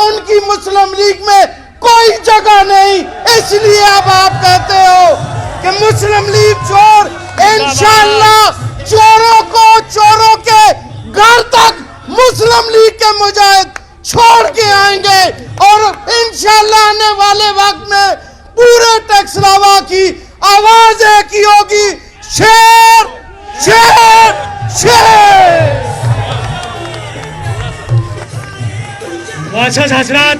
ان کی مسلم لیگ میں کوئی جگہ نہیں. اس لیے اب آپ کہتے ہو کہ مسلم لیگ چور. انشاءاللہ چوروں کے گھر تک مسلم لیگ کے مجاہد چھوڑ کے آئیں گے اور انشاءاللہ آنے والے وقت میں پورے ٹیکس راوا کی آواز ایک ہی ہوگی, شیر شیر شیر. معزز حضرات,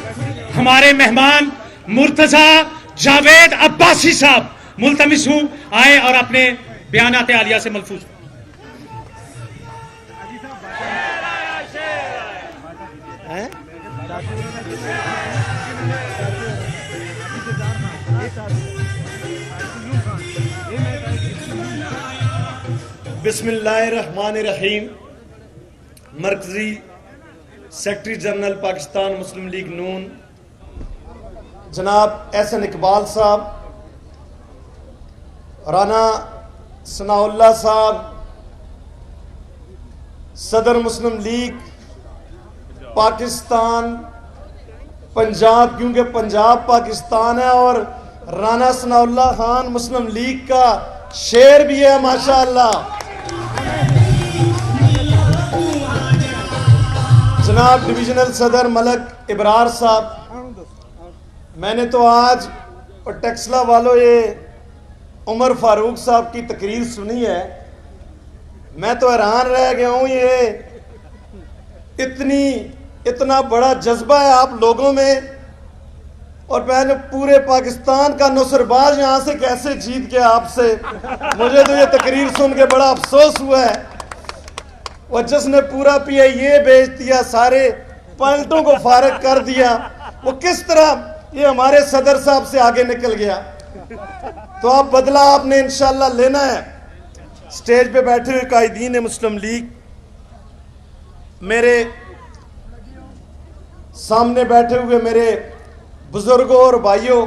ہمارے مہمان مرتضی جاوید عباسی صاحب ملتمس ہوں آئیں اور اپنے بیانات عالیہ سے ملفوظ. بسم اللہ الرحمن الرحیم. مرکزی سیکرٹری جنرل پاکستان مسلم لیگ نون جناب احسن اقبال صاحب, رانا ثناء اللہ صاحب, صدر مسلم لیگ پاکستان پنجاب, کیونکہ پنجاب پاکستان ہے, اور رانا ثناء اللہ خان مسلم لیگ کا شیر بھی ہے ماشاءاللہ. جناب ڈویژنل صدر ملک ابرار صاحب, میں نے تو آج اور ٹیکسلا والوں یہ عمر فاروق صاحب کی تقریر سنی ہے, میں تو حیران رہ گیا ہوں. یہ اتنا بڑا جذبہ ہے آپ لوگوں میں, اور میں نے پورے پاکستان کا نصرباز یہاں سے کیسے جیت گیا آپ سے. مجھے تو یہ تقریر سن کے بڑا افسوس ہوا ہے. اور جس نے پورا پی آئی اے بیچ دیا, سارے پائلٹوں کو فارغ کر دیا, وہ کس طرح یہ ہمارے صدر صاحب سے آگے نکل گیا. تو آپ بدلہ آپ نے انشاءاللہ لینا ہے. سٹیج پہ بیٹھے ہوئے قائدین مسلم لیگ, میرے سامنے بیٹھے ہوئے میرے بزرگوں اور بھائیوں,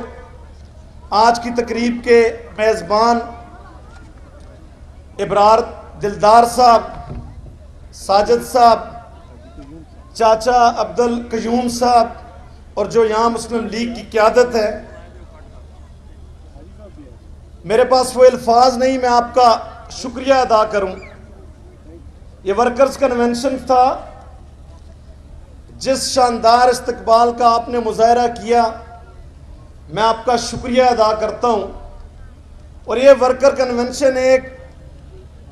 آج کی تقریب کے میزبان ابرار دلدار صاحب, ساجد صاحب, چاچا عبد القیوم صاحب, اور جو یہاں مسلم لیگ کی قیادت ہے, میرے پاس وہ الفاظ نہیں میں آپ کا شکریہ ادا کروں. یہ ورکرز کنونشن تھا, جس شاندار استقبال کا آپ نے مظاہرہ کیا, میں آپ کا شکریہ ادا کرتا ہوں. اور یہ ورکر کنونشن ایک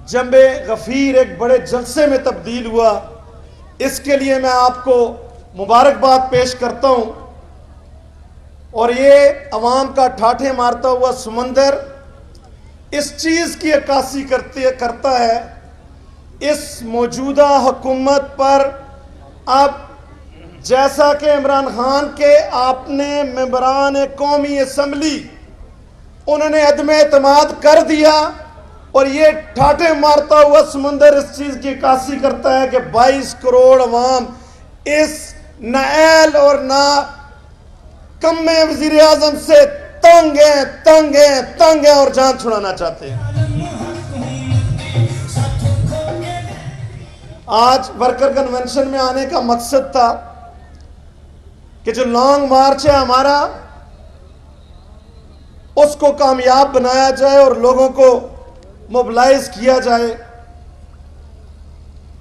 جنب غفیر, ایک بڑے جلسے میں تبدیل ہوا. اس کے لیے میں آپ کو مبارکباد پیش کرتا ہوں. اور یہ عوام کا ٹھاٹھے مارتا ہوا سمندر اس چیز کی عکاسی کرتا ہے, اس موجودہ حکومت پر اب جیسا کہ عمران خان کے آپ نے ممبران قومی اسمبلی انہوں نے عدم اعتماد کر دیا, اور یہ ٹھاٹھے مارتا ہوا سمندر اس چیز کی عکاسی کرتا ہے کہ 22 کروڑ عوام اس نااہل اور نا کم وزیر اعظم سے تنگ ہیں اور جان چھڑانا چاہتے ہیں. آج ورکر کنونشن میں آنے کا مقصد تھا کہ جو لانگ مارچ ہے ہمارا, اس کو کامیاب بنایا جائے اور لوگوں کو موبلائز کیا جائے.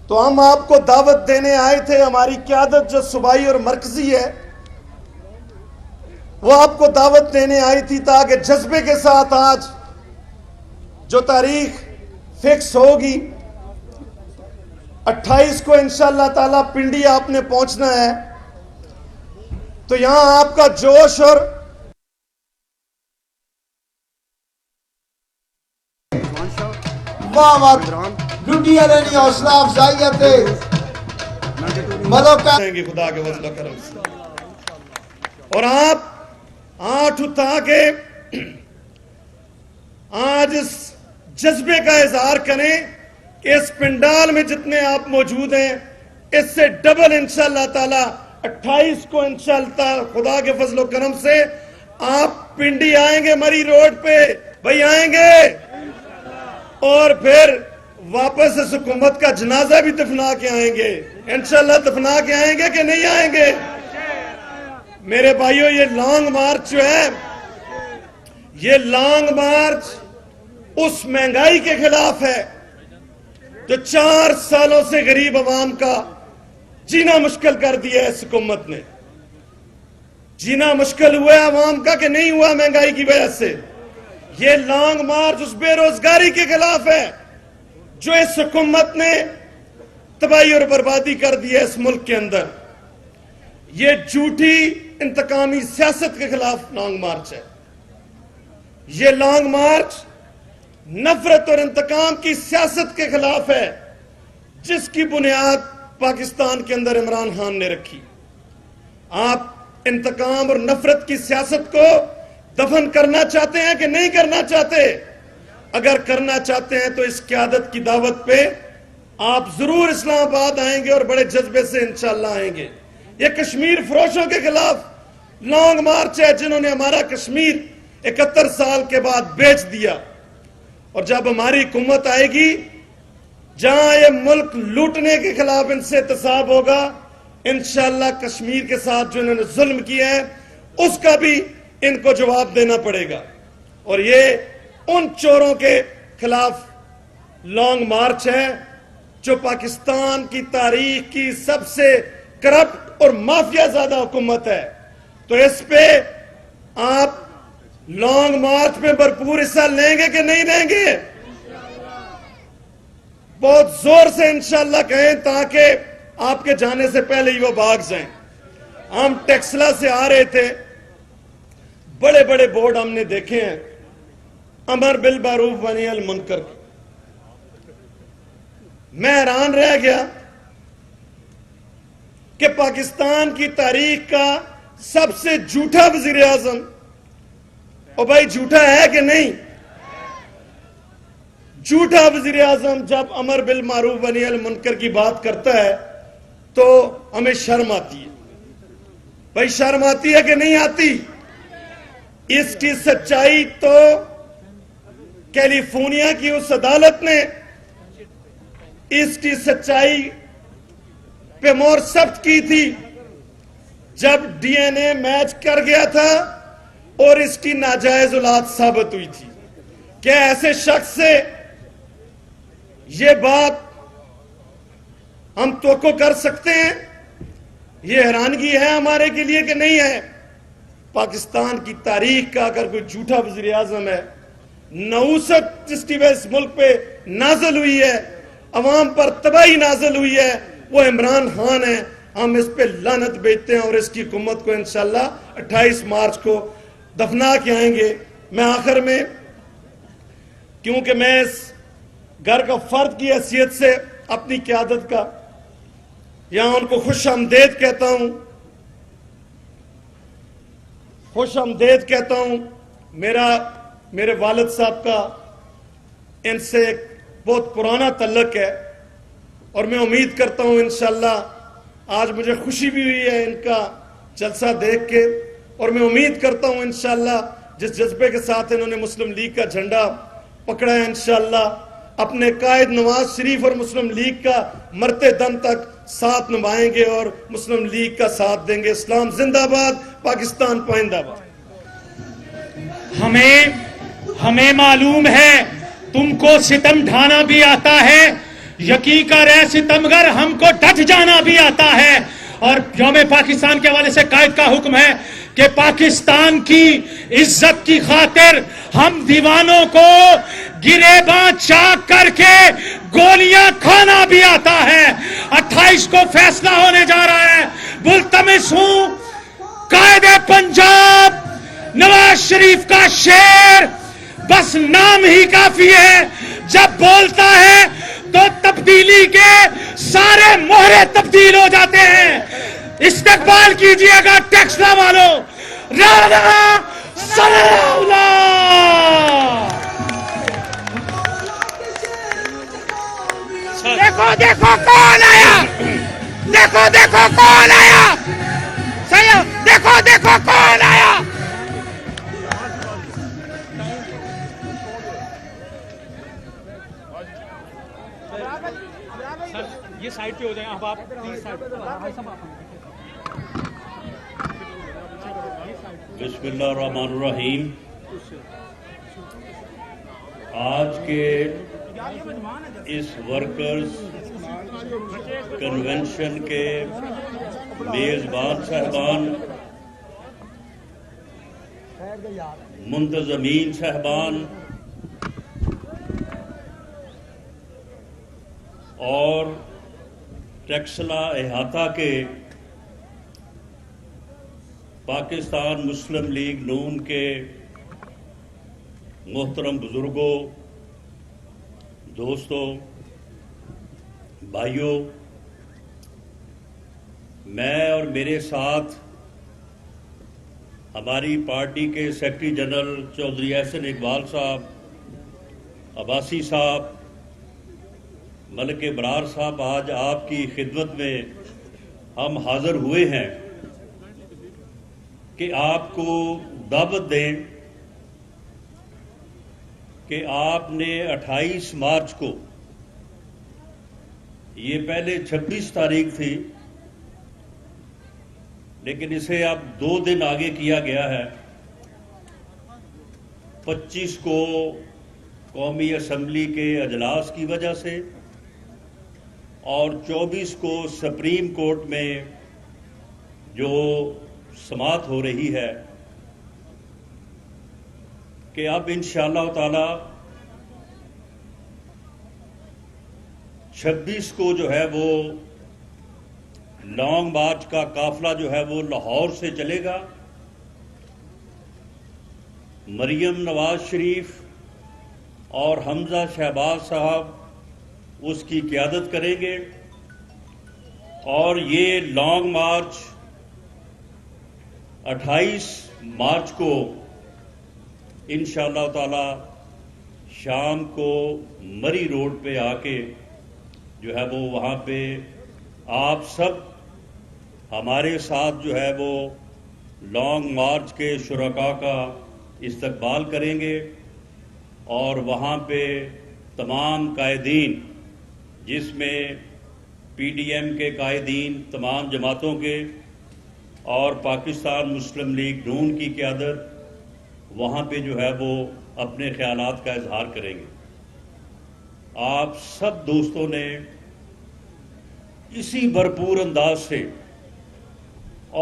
تو ہم آپ کو دعوت دینے آئے تھے. ہماری قیادت جو صوبائی اور مرکزی ہے وہ آپ کو دعوت دینے آئی تھی, تاکہ جذبے کے ساتھ آج جو تاریخ فکس ہوگی 28 کو انشاءاللہ تعالی پنڈی آپ نے پہنچنا ہے, تو یہاں آپ کا جوش اور لٹی علیہ حوصلہ افزائیت خدا کے فضل و کرم سے, اور آپ آنکھ اٹھا کے آج اس جذبے کا اظہار کریں کہ اس پنڈال میں جتنے آپ موجود ہیں اس سے ڈبل انشاءاللہ تعالی 28 کو انشاءاللہ خدا کے فضل و کرم سے آپ پنڈی آئیں گے, مری روڈ پہ بھائی آئیں گے, اور پھر واپس اس حکومت کا جنازہ بھی دفنا کے آئیں گے. انشاءاللہ دفنا کے آئیں گے کہ نہیں آئیں گے؟ میرے بھائیوں یہ لانگ مارچ جو ہے یہ لانگ مارچ اس مہنگائی کے خلاف ہے جو 4 سالوں سے غریب عوام کا جینا مشکل کر دیا ہے اس حکومت نے. جینا مشکل ہوا ہے عوام کا کہ نہیں ہوا مہنگائی کی وجہ سے. یہ لانگ مارچ اس بے روزگاری کے خلاف ہے جو اس حکومت نے تباہی اور بربادی کر دی ہے اس ملک کے اندر. یہ جھوٹی انتقامی سیاست کے خلاف لانگ مارچ ہے. یہ لانگ مارچ نفرت اور انتقام کی سیاست کے خلاف ہے جس کی بنیاد پاکستان کے اندر عمران خان نے رکھی. آپ انتقام اور نفرت کی سیاست کو دفن کرنا چاہتے ہیں کہ نہیں کرنا چاہتے؟ اگر کرنا چاہتے ہیں تو اس قیادت کی دعوت پہ آپ ضرور اسلام آباد آئیں گے اور بڑے جذبے سے انشاءاللہ آئیں گے. یہ کشمیر فروشوں کے خلاف لانگ مارچ ہے جنہوں نے ہمارا کشمیر 71 سال کے بعد بیچ دیا. اور جب ہماری حکومت آئے گی جہاں یہ ملک لوٹنے کے خلاف ان سے احتساب ہوگا انشاءاللہ کشمیر کے ساتھ جو انہوں نے ظلم کیا ہے اس کا بھی ان کو جواب دینا پڑے گا. اور یہ ان چوروں کے خلاف لانگ مارچ ہے جو پاکستان کی تاریخ کی سب سے کرپٹ اور مافیا زیادہ حکومت ہے. تو اس پہ آپ لانگ مارچ میں بھرپور حصہ لیں گے کہ نہیں لیں گے؟ بہت زور سے انشاءاللہ کہیں تاکہ آپ کے جانے سے پہلے ہی وہ بھاگ جائیں. ہم ٹیکسلا سے آ رہے تھے, بڑے بڑے بورڈ ہم نے دیکھے ہیں امر بالمعروف ونہی عن المنکر. میں حیران رہ گیا کہ پاکستان کی تاریخ کا سب سے جھوٹا وزیر اعظم, اور بھائی جھوٹا ہے کہ نہیں؟ جھوٹا وزیر اعظم جب امر بالمعروف ونہی عن المنکر کی بات کرتا ہے تو ہمیں شرم آتی ہے. بھائی شرم آتی ہے کہ نہیں آتی؟ اس کی سچائی تو کیلیفورنیا کی اس عدالت نے اس کی سچائی پہ مہر ثبت کی تھی جب ڈی این اے میچ کر گیا تھا اور اس کی ناجائز اولاد ثابت ہوئی تھی. کیا ایسے شخص سے یہ بات ہم توقع کر سکتے ہیں؟ یہ حیرانگی ہے ہمارے کے لیے کہ نہیں ہے؟ پاکستان کی تاریخ کا اگر کوئی جھوٹا وزیر اعظم ہے, نحوست جس کی وجہ اس ملک پہ نازل ہوئی ہے, عوام پر تباہی نازل ہوئی ہے, وہ عمران خان ہے. ہم اس پہ لعنت بھیجتے ہیں اور اس کی حکومت کو انشاءاللہ 28 مارچ کو دفنا کے آئیں گے. میں آخر میں, کیونکہ میں اس گھر کا فرد کی حیثیت سے اپنی قیادت کا یہاں ان کو خوش آمدید کہتا ہوں, خوش آمدید کہتا ہوں. میرے والد صاحب کا ان سے ایک بہت پرانا تعلق ہے اور میں امید کرتا ہوں انشاءاللہ آج مجھے خوشی بھی ہوئی ہے ان کا جلسہ دیکھ کے, اور میں امید کرتا ہوں انشاءاللہ جس جذبے کے ساتھ انہوں نے مسلم لیگ کا جھنڈا پکڑا ہے انشاءاللہ اپنے قائد نواز شریف اور مسلم لیگ کا مرتے دم تک ساتھ نبھائیں گے اور مسلم لیگ کا ساتھ دیں گے. اسلام زندہ باد, پاکستان پائندہ باد. ہمیں معلوم ہے تم کو ستم ڈھانا بھی آتا ہے, یقین کر ہے ستمگر ہم کو ڈٹ جانا بھی آتا ہے. اور یوم پاکستان کے حوالے سے قائد کا حکم ہے کہ پاکستان کی عزت کی خاطر ہم دیوانوں کو گریباں چاک کر کے گولیاں کھانا بھی آتا ہے. 28 کو فیصلہ ہونے جا رہا ہے. ملتمس ہوں قائد پنجاب نواز شریف کا شعر بس نام ہی کافی ہے, جب بولتا ہے تو تبدیلی کے سارے مہرے تبدیل ہو جاتے ہیں. استقبال کیجئے گا ٹیکسلا والوں. رانا صلی اللہ. دیکھو دیکھو کون آیا, دیکھو دیکھو کون آیا, دیکھو دیکھو کون آیا. یہ سائڈ پہ ہو جائیں اب آپ. بسم اللہ الرحمن الرحیم. آج کے اس ورکرز کنونشن کے میزبان صاحبان، منتظمین صاحبان اور ٹیکسلا احاطہ کے پاکستان مسلم لیگ نون کے محترم بزرگوں، دوستوں، بھائیوں، میں اور میرے ساتھ ہماری پارٹی کے سیکرٹری جنرل چودھری احسن اقبال صاحب، عباسی صاحب، ملک ابرار صاحب، آج آپ کی خدمت میں ہم حاضر ہوئے ہیں کہ آپ کو دعوت دیں کہ آپ نے 28 مارچ کو، یہ پہلے 26 تاریخ تھی لیکن اسے اب 2 دن آگے کیا گیا ہے، 25 کو قومی اسمبلی کے اجلاس کی وجہ سے اور 24 کو سپریم کورٹ میں جو سماعت ہو رہی ہے کہ اب انشاءاللہ تعالی 26 کو جو ہے وہ لانگ مارچ کا قافلہ جو ہے وہ لاہور سے چلے گا. مریم نواز شریف اور حمزہ شہباز صاحب اس کی قیادت کریں گے اور یہ لانگ مارچ 28 مارچ کو انشاءاللہ تعالی شام کو مری روڈ پہ آ کے جو ہے وہ وہاں پہ آپ سب ہمارے ساتھ جو ہے وہ لانگ مارچ کے شرکاء کا استقبال کریں گے اور وہاں پہ تمام قائدین، جس میں پی ڈی ایم کے قائدین، تمام جماعتوں کے اور پاکستان مسلم لیگ نون کی قیادت وہاں پہ جو ہے وہ اپنے خیالات کا اظہار کریں گے. آپ سب دوستوں نے اسی بھرپور انداز سے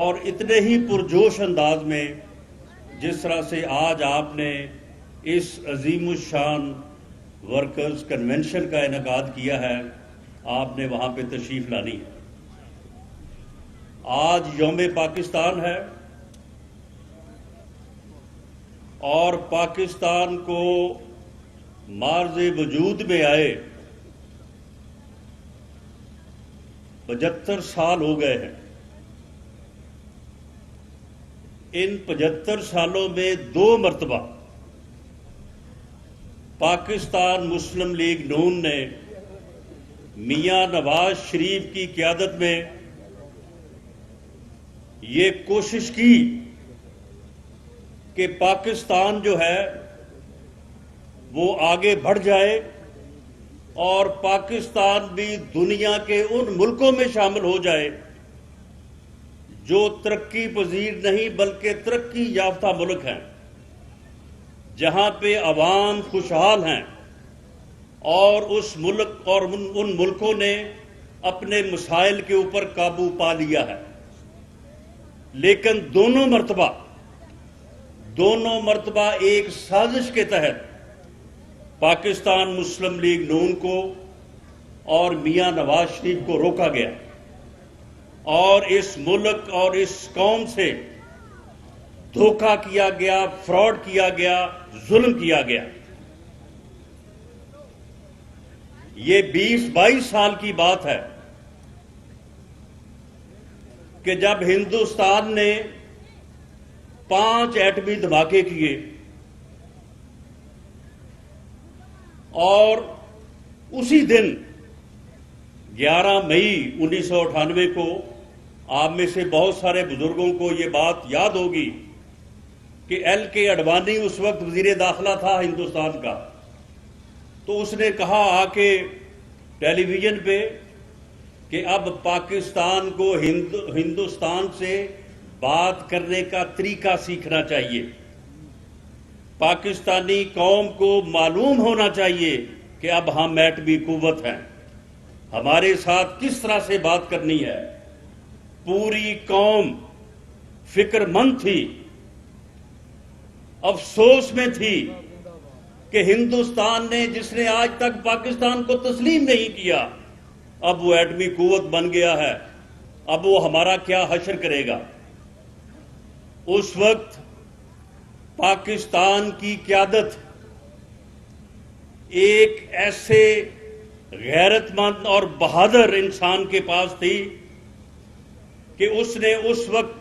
اور اتنے ہی پرجوش انداز میں جس طرح سے آج آپ نے اس عظیم الشان ورکرز کنونشن کا انعقاد کیا ہے، آپ نے وہاں پہ تشریف لانی ہے. آج یوم پاکستان ہے اور پاکستان کو معرض وجود میں آئے 75 سال ہو گئے ہیں. ان 75 سالوں میں 2 مرتبہ پاکستان مسلم لیگ نون نے میاں نواز شریف کی قیادت میں یہ کوشش کی کہ پاکستان جو ہے وہ آگے بڑھ جائے اور پاکستان بھی دنیا کے ان ملکوں میں شامل ہو جائے جو ترقی پذیر نہیں بلکہ ترقی یافتہ ملک ہیں، جہاں پہ عوام خوشحال ہیں اور اس ملک اور ان ملکوں نے اپنے مسائل کے اوپر قابو پا لیا ہے. لیکن دونوں مرتبہ ایک سازش کے تحت پاکستان مسلم لیگ نون کو اور میاں نواز شریف کو روکا گیا اور اس ملک اور اس قوم سے دھوکہ کیا گیا، فراڈ کیا گیا، ظلم کیا گیا. یہ 20-22 سال کی بات ہے کہ جب ہندوستان نے 5 ایٹمی دھماکے کیے اور اسی دن 11 مئی 1998 کو آپ میں سے بہت سارے بزرگوں کو یہ بات یاد ہوگی کہ ایل کے اڈوانی اس وقت وزیر داخلہ تھا ہندوستان کا، تو اس نے کہا آ کے ٹیلی ویژن پہ کہ اب پاکستان کو ہندوستان سے بات کرنے کا طریقہ سیکھنا چاہیے. پاکستانی قوم کو معلوم ہونا چاہیے کہ اب ہم ایٹمی قوت ہیں, ہمارے ساتھ کس طرح سے بات کرنی ہے. پوری قوم فکر مند تھی, افسوس میں تھی کہ ہندوستان نے, جس نے آج تک پاکستان کو تسلیم نہیں کیا, اب وہ ایٹمی قوت بن گیا ہے, اب وہ ہمارا کیا حشر کرے گا. اس وقت پاکستان کی قیادت ایک ایسے غیرت مند اور بہادر انسان کے پاس تھی کہ اس نے اس وقت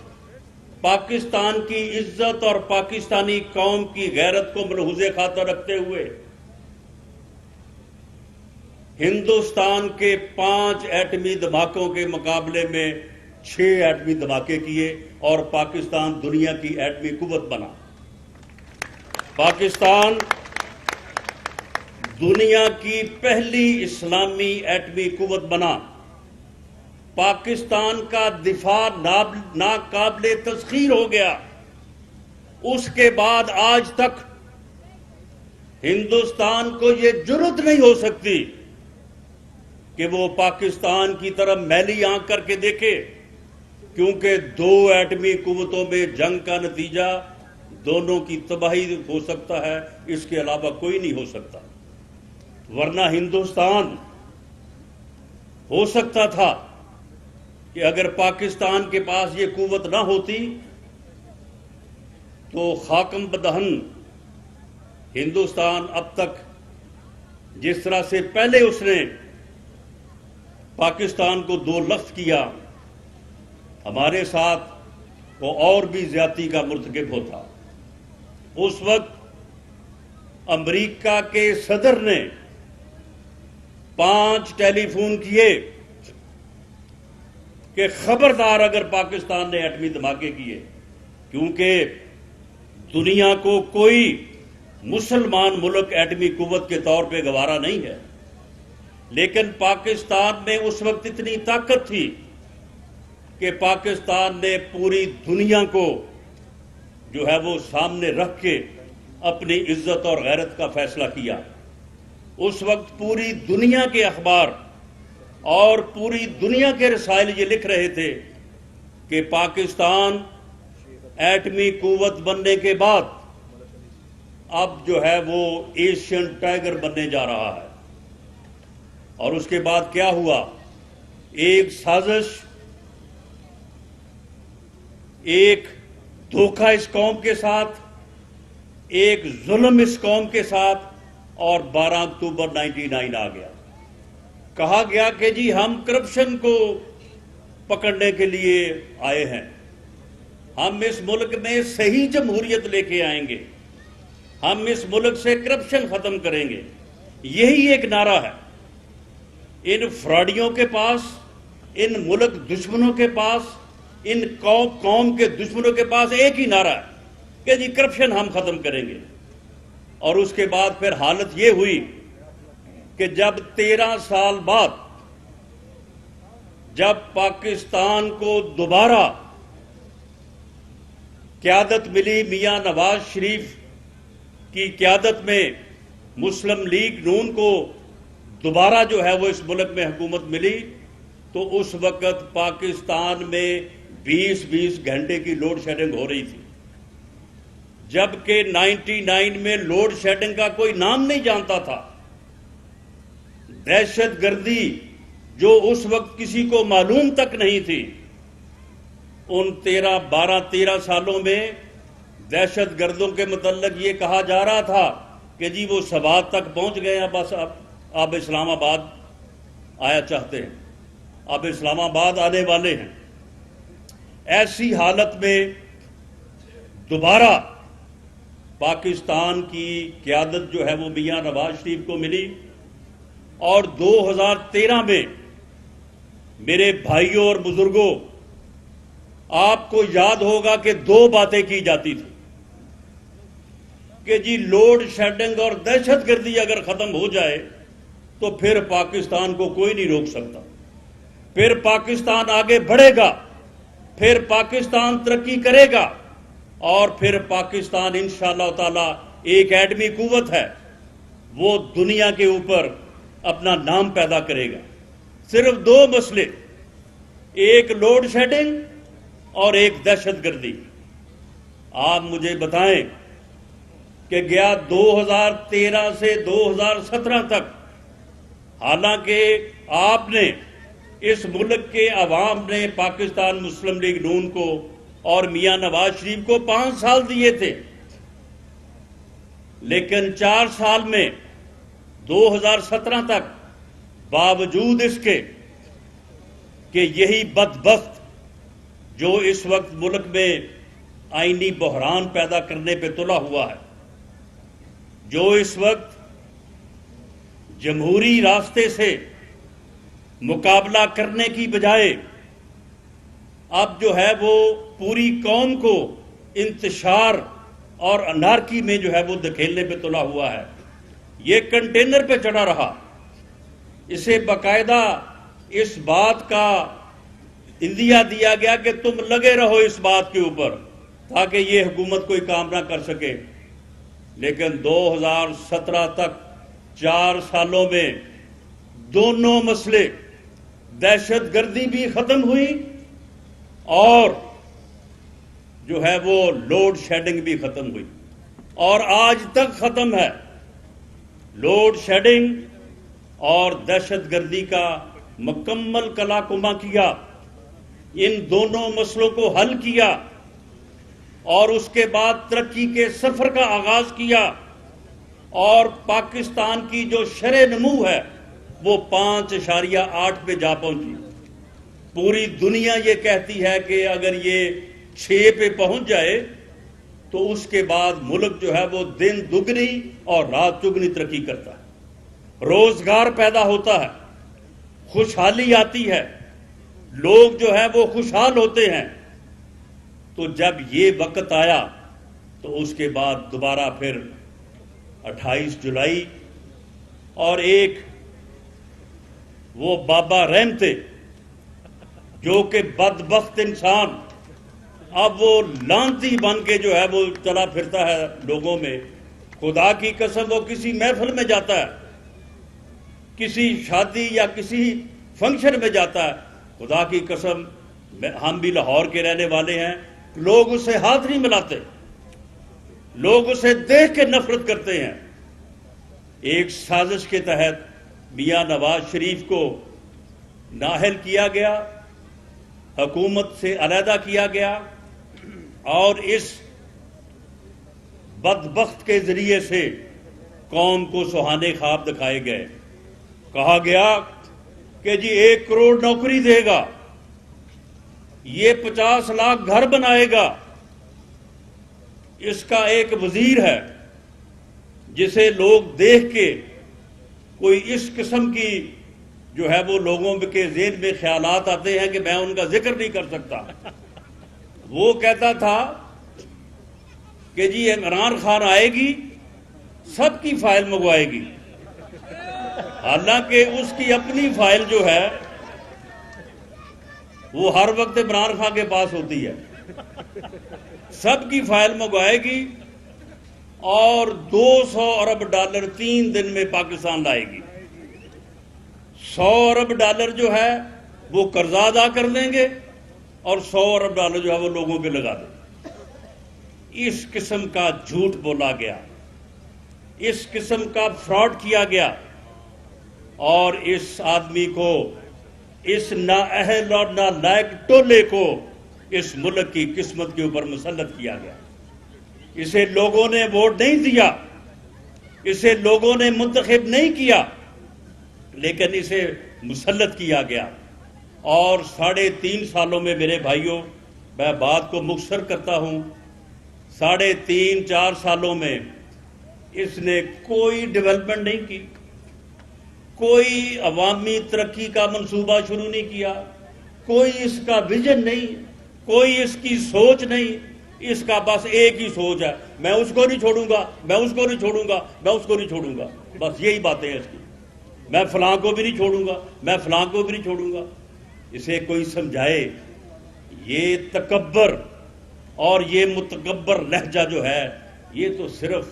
پاکستان کی عزت اور پاکستانی قوم کی غیرت کو ملحوظ خاطر رکھتے ہوئے ہندوستان کے 5 ایٹمی دھماکوں کے مقابلے میں 6 ایٹمی دھماکے کیے اور پاکستان دنیا کی ایٹمی قوت بنا. پاکستان دنیا کی پہلی اسلامی ایٹمی قوت بنا. پاکستان کا دفاع ناقابل تسخیر ہو گیا. اس کے بعد آج تک ہندوستان کو یہ جرأت نہیں ہو سکتی کہ وہ پاکستان کی طرف میلی آنکھ کر کے دیکھے, کیونکہ 2 ایٹمی قوتوں میں جنگ کا نتیجہ دونوں کی تباہی ہو سکتا ہے, اس کے علاوہ کوئی نہیں ہو سکتا. ورنہ ہندوستان ہو سکتا تھا کہ اگر پاکستان کے پاس یہ قوت نہ ہوتی تو خاکم بدہن ہندوستان اب تک جس طرح سے پہلے اس نے پاکستان کو 2 لفظ کیا, ہمارے ساتھ وہ اور بھی زیادتی کا مرتکب ہوتا. اس وقت امریکہ کے صدر نے 5 ٹیلی فون کیے کہ خبردار اگر پاکستان نے ایٹمی دھماکے کیے, کیونکہ دنیا کو کوئی مسلمان ملک ایٹمی قوت کے طور پہ گوارا نہیں ہے. لیکن پاکستان میں اس وقت اتنی طاقت تھی کہ پاکستان نے پوری دنیا کو جو ہے وہ سامنے رکھ کے اپنی عزت اور غیرت کا فیصلہ کیا. اس وقت پوری دنیا کے اخبار اور پوری دنیا کے رسائل یہ لکھ رہے تھے کہ پاکستان ایٹمی قوت بننے کے بعد اب جو ہے وہ ایشین ٹائیگر بننے جا رہا ہے. اور اس کے بعد کیا ہوا؟ ایک سازش, ایک دھوکہ اس قوم کے ساتھ, ایک ظلم اس قوم کے ساتھ, اور 12 اکتوبر 99 آ گیا. کہا گیا کہ جی ہم کرپشن کو پکڑنے کے لیے آئے ہیں, ہم اس ملک میں صحیح جمہوریت لے کے آئیں گے, ہم اس ملک سے کرپشن ختم کریں گے. یہی ایک نعرہ ہے. ان فراڈیوں کے پاس, ان ملک دشمنوں کے پاس, ان قوم کے دشمنوں کے پاس ایک ہی نعرہ ہے کہ جی کرپشن ہم ختم کریں گے. اور اس کے بعد پھر حالت یہ ہوئی کہ جب 13 سال بعد جب پاکستان کو دوبارہ قیادت ملی, میاں نواز شریف کی قیادت میں مسلم لیگ نون کو دوبارہ جو ہے وہ اس ملک میں حکومت ملی, تو اس وقت پاکستان میں 20-20 گھنٹے کی لوڈ شیڈنگ ہو رہی تھی, جبکہ 99 میں لوڈ شیڈنگ کا کوئی نام نہیں جانتا تھا. دہشت گردی جو اس وقت کسی کو معلوم تک نہیں تھی, ان 12-13 سالوں میں دہشت گردوں کے متعلق یہ کہا جا رہا تھا کہ جی وہ سوات تک پہنچ گئے ہیں, بس اب اسلام آباد آیا چاہتے ہیں, اب اسلام آباد آنے والے ہیں. ایسی حالت میں دوبارہ پاکستان کی قیادت جو ہے وہ میاں نواز شریف کو ملی, اور 2013 میں میرے بھائیوں اور بزرگوں, آپ کو یاد ہوگا کہ 2 باتیں کی جاتی تھی کہ جی لوڈ شیڈنگ اور دہشت گردی اگر ختم ہو جائے تو پھر پاکستان کو کوئی نہیں روک سکتا, پھر پاکستان آگے بڑھے گا. پھر پاکستان ترقی کرے گا اور پھر پاکستان انشاءاللہ تعالی ایک ایٹمی قوت ہے، وہ دنیا کے اوپر اپنا نام پیدا کرے گا۔ صرف دو مسئلے، ایک لوڈ شیڈنگ اور ایک دہشت گردی۔ آپ مجھے بتائیں کہ گیا 2013 سے 2017 تک، حالانکہ آپ نے اس ملک کے عوام نے پاکستان مسلم لیگ نون کو اور میاں نواز شریف کو 5 سال دیے تھے، لیکن 4 سال میں 2017 تک باوجود اس کے کہ یہی بدبخت جو اس وقت ملک میں آئینی بحران پیدا کرنے پہ تلا ہوا ہے، جو اس وقت جمہوری راستے سے مقابلہ کرنے کی بجائے اب جو ہے وہ پوری قوم کو انتشار اور انارکی میں جو ہے وہ دھکیلنے پہ تلا ہوا ہے، یہ کنٹینر پہ چڑھا رہا۔ اسے باقاعدہ اس بات کا اندیا دیا گیا کہ تم لگے رہو اس بات کے اوپر تاکہ یہ حکومت کوئی کام نہ کر سکے، لیکن 2017 تک 4 سالوں میں دونوں مسئلے، دہشت گردی بھی ختم ہوئی اور جو ہے وہ لوڈ شیڈنگ بھی ختم ہوئی، اور آج تک ختم ہے۔ لوڈ شیڈنگ اور دہشت گردی کا مکمل کلا کما کیا، ان دونوں مسئلوں کو حل کیا اور اس کے بعد ترقی کے سفر کا آغاز کیا، اور پاکستان کی جو شرح نمو ہے وہ 5.8 پہ جا پہنچی۔ پوری دنیا یہ کہتی ہے کہ اگر یہ 6 پہ پہنچ جائے تو اس کے بعد ملک جو ہے وہ دن دگنی اور رات چگنی ترقی کرتا ہے، روزگار پیدا ہوتا ہے، خوشحالی آتی ہے، لوگ جو ہے وہ خوشحال ہوتے ہیں۔ تو جب یہ وقت آیا تو اس کے بعد دوبارہ پھر 28 جولائی اور ایک وہ بابا رحم تھے جو کہ بدبخت انسان اب وہ لانتی بن کے جو ہے وہ چلا پھرتا ہے لوگوں میں۔ خدا کی قسم وہ کسی محفل میں جاتا ہے، کسی شادی یا کسی فنکشن میں جاتا ہے، خدا کی قسم ہم بھی لاہور کے رہنے والے ہیں، لوگ اسے ہاتھ نہیں ملاتے، لوگ اسے دیکھ کے نفرت کرتے ہیں۔ ایک سازش کے تحت میاں نواز شریف کو نااہل کیا گیا، حکومت سے علیحدہ کیا گیا، اور اس بدبخت کے ذریعے سے قوم کو سہانے خواب دکھائے گئے۔ کہا گیا کہ جی 1 کروڑ نوکری دے گا، یہ 50 لاکھ گھر بنائے گا۔ اس کا ایک وزیر ہے جسے لوگ دیکھ کے کوئی اس قسم کی جو ہے وہ لوگوں کے ذہن میں خیالات آتے ہیں کہ میں ان کا ذکر نہیں کر سکتا۔ وہ کہتا تھا کہ جی عمران خان آئے گی، سب کی فائل منگوائے گی، حالانکہ اس کی اپنی فائل جو ہے وہ ہر وقت عمران خان کے پاس ہوتی ہے، سب کی فائل منگوائے گی اور $200 ارب 3 دن میں پاکستان لائے گی۔ $100 ارب جو ہے وہ قرضہ ادا کر دیں گے اور $100 ارب جو ہے وہ لوگوں پہ لگا دیں۔ اس قسم کا جھوٹ بولا گیا، اس قسم کا فراڈ کیا گیا، اور اس آدمی کو، اس نااہل اور نالائق ٹولے کو اس ملک کی قسمت کے اوپر مسلط کیا گیا۔ اسے لوگوں نے ووٹ نہیں دیا، اسے لوگوں نے منتخب نہیں کیا، لیکن اسے مسلط کیا گیا۔ اور 3.5 سالوں میں میرے بھائیوں، میں بات کو مختصر کرتا ہوں، 3.5-4 سالوں میں اس نے کوئی ڈیولپمنٹ نہیں کی، کوئی عوامی ترقی کا منصوبہ شروع نہیں کیا، کوئی اس کا ویژن نہیں، کوئی اس کی سوچ نہیں، اس کا بس ایک ہی سوچ ہے، میں اس کو نہیں چھوڑوں گا، میں اس کو نہیں چھوڑوں گا، میں اس کو نہیں چھوڑوں گا، بس یہی باتیں ہیں اس کی، میں فلاں کو بھی نہیں چھوڑوں گا، میں فلاں کو بھی نہیں چھوڑوں گا۔ اسے کوئی سمجھائے یہ تکبر اور یہ متکبر لہجہ جو ہے یہ تو صرف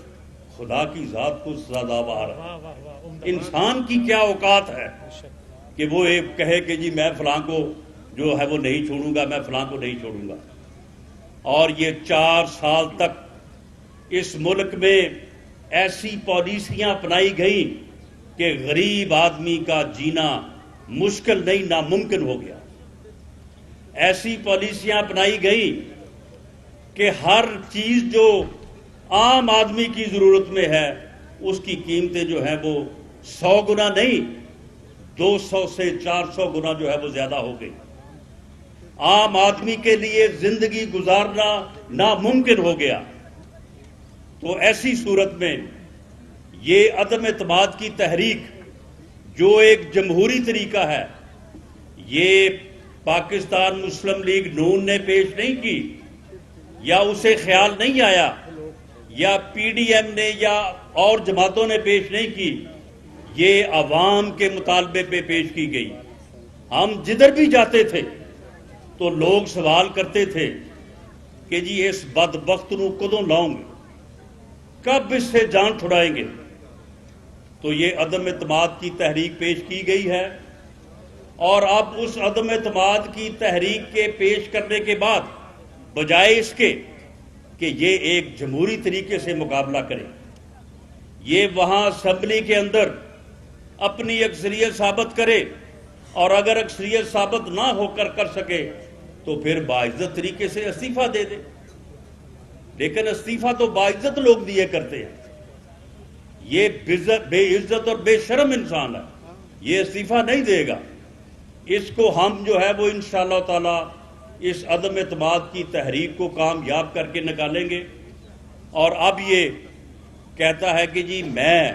خدا کی ذات کو سزاوار ہے. انسان کی کیا اوقات ہے کہ وہ ایک کہے کہ جی میں فلاں کو جو ہے وہ نہیں چھوڑوں گا, میں فلاں کو نہیں چھوڑوں گا. اور یہ 4 سال تک اس ملک میں ایسی پالیسیاں اپنائی گئیں کہ غریب آدمی کا جینا مشکل نہیں ناممکن ہو گیا. ایسی پالیسیاں اپنائی گئیں کہ ہر چیز جو عام آدمی کی ضرورت میں ہے اس کی قیمتیں جو ہیں وہ 100 گنا نہیں 200 سے 400 گنا جو ہے وہ زیادہ ہو گئی. عام آدمی کے لیے زندگی گزارنا ناممکن ہو گیا. تو ایسی صورت میں یہ عدم اعتماد کی تحریک جو ایک جمہوری طریقہ ہے یہ پاکستان مسلم لیگ نون نے پیش نہیں کی, یا اسے خیال نہیں آیا, یا پی ڈی ایم نے یا اور جماعتوں نے پیش نہیں کی, یہ عوام کے مطالبے پہ پیش کی گئی. ہم جدھر بھی جاتے تھے تو لوگ سوال کرتے تھے کہ جی اس بدبخت نو کدوں لاؤں گے, کب اس سے جان چھڑائیں گے. تو یہ عدم اعتماد کی تحریک پیش کی گئی ہے, اور اب اس عدم اعتماد کی تحریک کے پیش کرنے کے بعد بجائے اس کے کہ یہ ایک جمہوری طریقے سے مقابلہ کرے, یہ وہاں اسمبلی کے اندر اپنی اکثریت ثابت کرے, اور اگر اکثریت ثابت نہ ہو کر سکے تو پھر باعزت طریقے سے استعفیٰ دے دے. لیکن استعفیٰ تو باعزت لوگ دیے کرتے ہیں. یہ بے عزت اور بے شرم انسان ہے, یہ استعفیٰ نہیں دے گا. اس کو ہم جو ہے وہ انشاءاللہ تعالی اس عدم اعتماد کی تحریک کو کامیاب کر کے نکالیں گے. اور اب یہ کہتا ہے کہ جی میں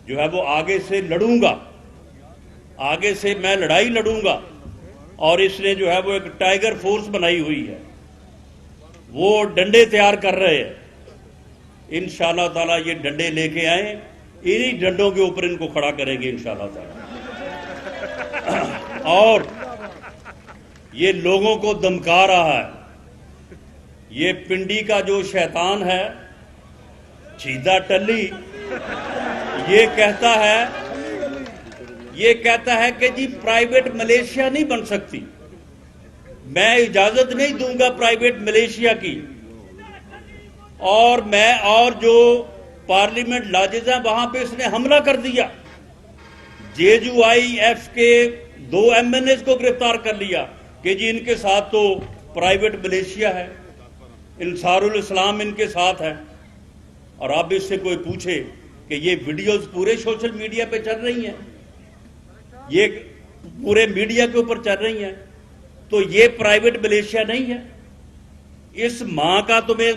جو ہے وہ آگے سے لڑوں گا, آگے سے میں لڑائی لڑوں گا, اور اس نے جو ہے وہ ایک ٹائیگر فورس بنائی ہوئی ہے, وہ ڈنڈے تیار کر رہے ہیں. انشاءاللہ تعالی یہ ڈنڈے لے کے آئیں, انہی ڈنڈوں کے اوپر ان کو کھڑا کریں گے انشاءاللہ تعالی. اور یہ لوگوں کو دمکا رہا ہے. یہ پنڈی کا جو شیطان ہے چیدہ ٹلی, یہ کہتا ہے کہ جی پرائیویٹ ملیشیا نہیں بن سکتی, میں اجازت نہیں دوں گا پرائیویٹ ملیشیا کی. اور جو پارلیمنٹ لاجز ہیں وہاں پہ اس نے حملہ کر دیا. JUIF کے 2 MNAs کو گرفتار کر لیا کہ جی ان کے ساتھ تو پرائیویٹ ملیشیا ہے, انصار الاسلام ان کے ساتھ ہے. اور اب اس سے کوئی پوچھے کہ یہ ویڈیوز پورے سوشل میڈیا پہ چل رہی ہیں, یہ پورے میڈیا کے اوپر چل رہی ہیں, تو یہ پرائیویٹ ملیشیا نہیں ہے. اس ماں کا تمہیں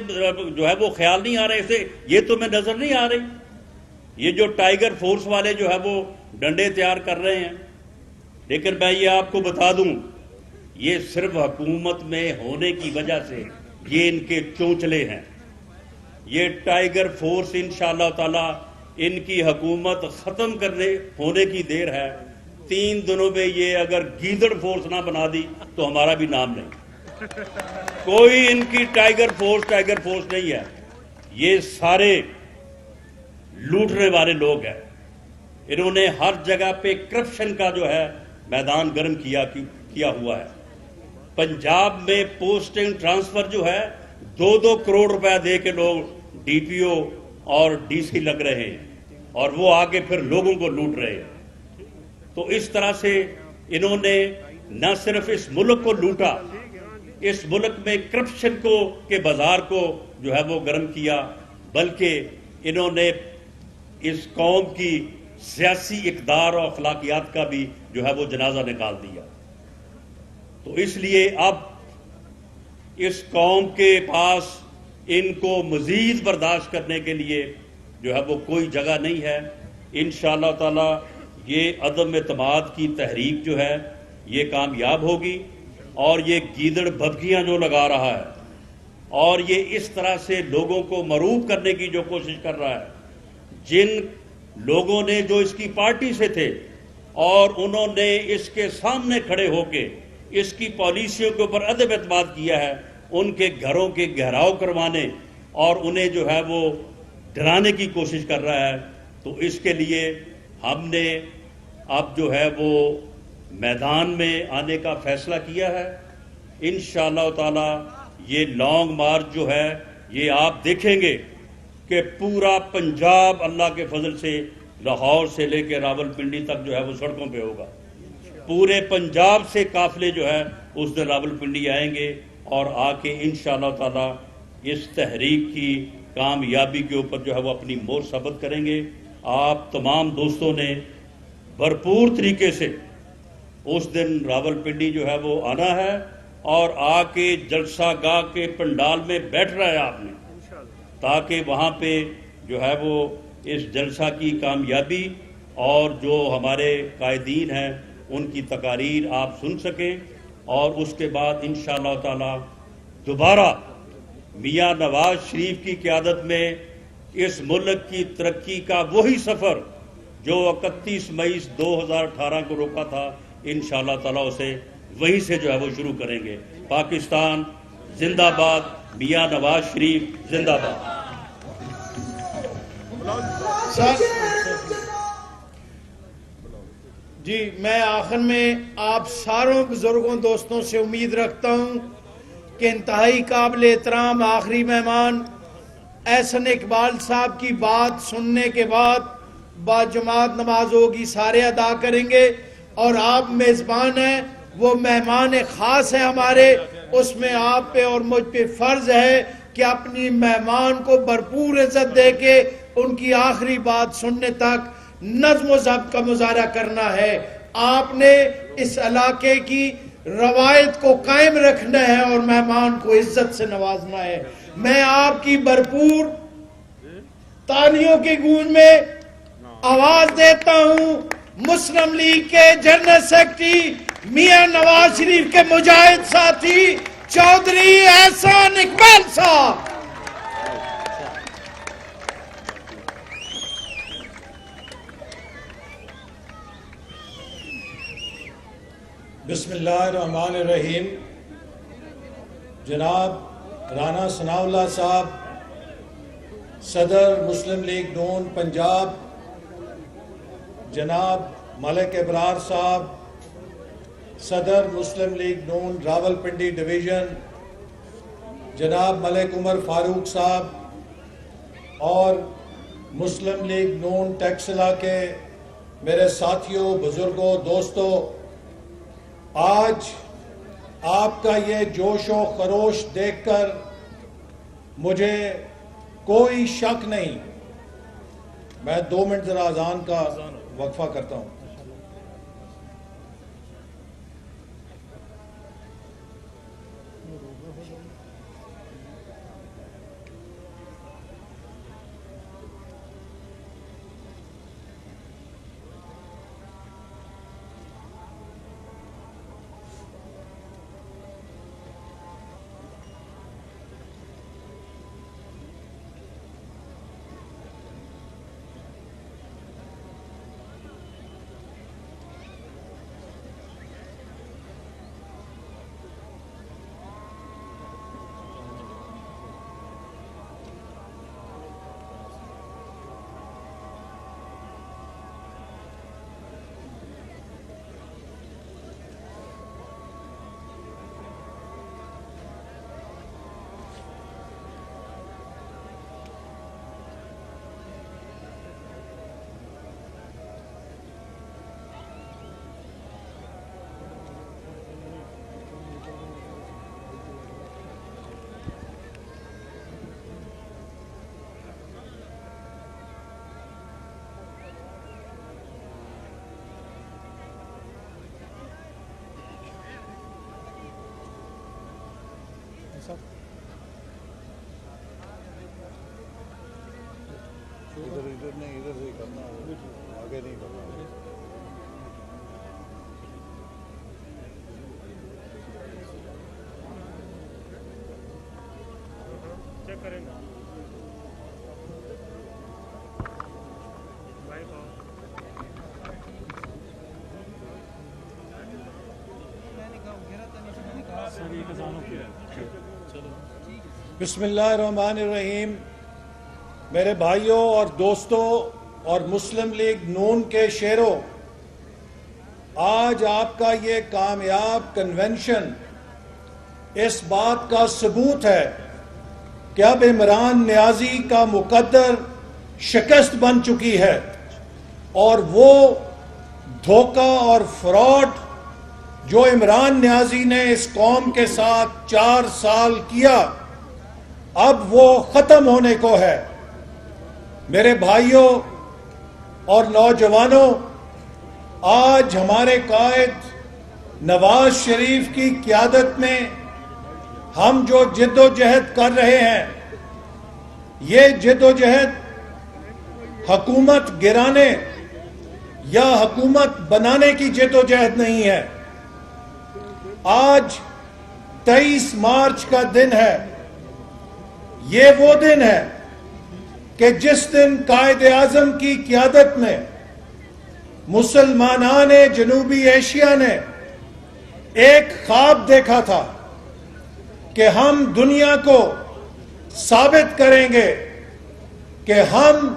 جو ہے وہ خیال نہیں آ رہا, اسے یہ تمہیں نظر نہیں آ رہی. یہ جو ٹائیگر فورس والے جو ہے وہ ڈنڈے تیار کر رہے ہیں. لیکن میں یہ آپ کو بتا دوں, یہ صرف حکومت میں ہونے کی وجہ سے یہ ان کے چونچلے ہیں. یہ ٹائیگر فورس انشاءاللہ تعالی ان کی حکومت ختم ہونے کی دیر ہے. 3 دنوں میں یہ اگر گیدڑ فورس نہ بنا دی تو ہمارا بھی نام نہیں. کوئی ان کی ٹائیگر فورس نہیں ہے. یہ سارے لوٹنے والے لوگ ہیں. انہوں نے ہر جگہ پہ کرپشن کا جو ہے میدان گرم کیا ہوا ہے. پنجاب میں پوسٹنگ ٹرانسفر جو ہے 2-2 کروڑ روپے دے کے لوگ DPO اور DC لگ رہے ہیں, اور وہ آگے پھر لوگوں کو لوٹ رہے ہیں. تو اس طرح سے انہوں نے نہ صرف اس ملک کو لوٹا, اس ملک میں کرپشن کے بازار کو جو ہے وہ گرم کیا, بلکہ انہوں نے اس قوم کی سیاسی اقدار اور اخلاقیات کا بھی جو ہے وہ جنازہ نکال دیا. تو اس لیے اب اس قوم کے پاس ان کو مزید برداشت کرنے کے لیے جو ہے وہ کوئی جگہ نہیں ہے. انشاءاللہ تعالی یہ عدم اعتماد کی تحریک جو ہے یہ کامیاب ہوگی, اور یہ گیدڑ بھبکیاں جو لگا رہا ہے اور یہ اس طرح سے لوگوں کو مروب کرنے کی جو کوشش کر رہا ہے, جن لوگوں نے جو اس کی پارٹی سے تھے اور انہوں نے اس کے سامنے کھڑے ہو کے اس کی پالیسیوں کے اوپر عدم اعتماد کیا ہے، ان کے گھروں کے گھیراؤ کروانے اور انہیں جو ہے وہ ڈرانے کی کوشش کر رہا ہے. تو اس کے لیے ہم نے اب جو ہے وہ میدان میں آنے کا فیصلہ کیا ہے. انشاءاللہ تعالی یہ لانگ مارچ جو ہے یہ آپ دیکھیں گے کہ پورا پنجاب اللہ کے فضل سے لاہور سے لے کے راول پنڈی تک جو ہے وہ سڑکوں پہ ہوگا. پورے پنجاب سے قافلے جو ہے اس دن راول پنڈی آئیں گے اور آ کے انشاءاللہ تعالی اس تحریک کی کامیابی کے اوپر جو ہے وہ اپنی مہر ثابت کریں گے. آپ تمام دوستوں نے بھرپور طریقے سے اس دن راول پنڈی جو ہے وہ آنا ہے اور آ کے جلسہ گاہ کے پنڈال میں بیٹھنا ہے آپ نے، تاکہ وہاں پہ جو ہے وہ اس جلسہ کی کامیابی اور جو ہمارے قائدین ہیں ان کی تقاریر آپ سن سکیں. اور اس کے بعد انشاءاللہ تعالی دوبارہ میاں نواز شریف کی قیادت میں اس ملک کی ترقی کا وہی سفر جو 31 مئی 2018 کو روکا تھا، انشاءاللہ تعالی اسے وہیں سے جو ہے وہ شروع کریں گے. پاکستان زندہ باد، میاں نواز شریف زندہ باد. جی میں آخر میں آپ ساروں بزرگوں دوستوں سے امید رکھتا ہوں کہ انتہائی قابل احترام آخری مہمان احسن اقبال صاحب کی بات سننے کے بعد باجماعت نماز ہوگی، سارے ادا کریں گے. اور آپ میزبان ہیں، وہ مہمان خاص ہے ہمارے، اس میں آپ پہ اور مجھ پہ فرض ہے کہ اپنی مہمان کو بھرپور عزت دے کے ان کی آخری بات سننے تک نظم و ضبط کا مظاہرہ کرنا ہے. آپ نے اس علاقے کی روایت کو قائم رکھنا ہے اور مہمان کو عزت سے نوازنا ہے. میں آپ کی بھرپور تالیوں کی گونج میں آواز دیتا ہوں مسلم لیگ کے جنرل سیکرٹری میاں نواز شریف کے مجاہد ساتھی چودھری احسان اقبال صاحب. بسم اللہ الرحمن الرحیم. جناب رانا ثناء اللہ صاحب، صدر مسلم لیگ نون پنجاب، جناب ملک ابرار صاحب، صدر مسلم لیگ نون راول پنڈی ڈویژن، جناب ملک عمر فاروق صاحب اور مسلم لیگ نون ٹیکسلا کے میرے ساتھیوں، بزرگوں، دوستوں، آج آپ کا یہ جوش و خروش دیکھ کر مجھے کوئی شک نہیں. میں 2 منٹ ذرا اذان کا وقفہ کرتا ہوں. ادھر نہیں، ادھر سے کرنا، آگے نہیں کرنا. چیک کریں گے. میں نے کہا بسم اللہ الرحمن الرحیم. میرے بھائیوں اور دوستوں اور مسلم لیگ نون کے شیروں، آج آپ کا یہ کامیاب کنونشن اس بات کا ثبوت ہے کہ اب عمران نیازی کا مقدر شکست بن چکی ہے، اور وہ دھوکہ اور فراڈ جو عمران نیازی نے اس قوم کے ساتھ 4 سال کیا، اب وہ ختم ہونے کو ہے. میرے بھائیوں اور نوجوانوں، آج ہمارے قائد نواز شریف کی قیادت میں ہم جو جد و جہد کر رہے ہیں، یہ جد و جہد حکومت گرانے یا حکومت بنانے کی جد و جہد نہیں ہے. آج 23 مارچ کا دن ہے. یہ وہ دن ہے کہ جس دن قائد اعظم کی قیادت میں مسلمانان جنوبی ایشیا نے ایک خواب دیکھا تھا کہ ہم دنیا کو ثابت کریں گے کہ ہم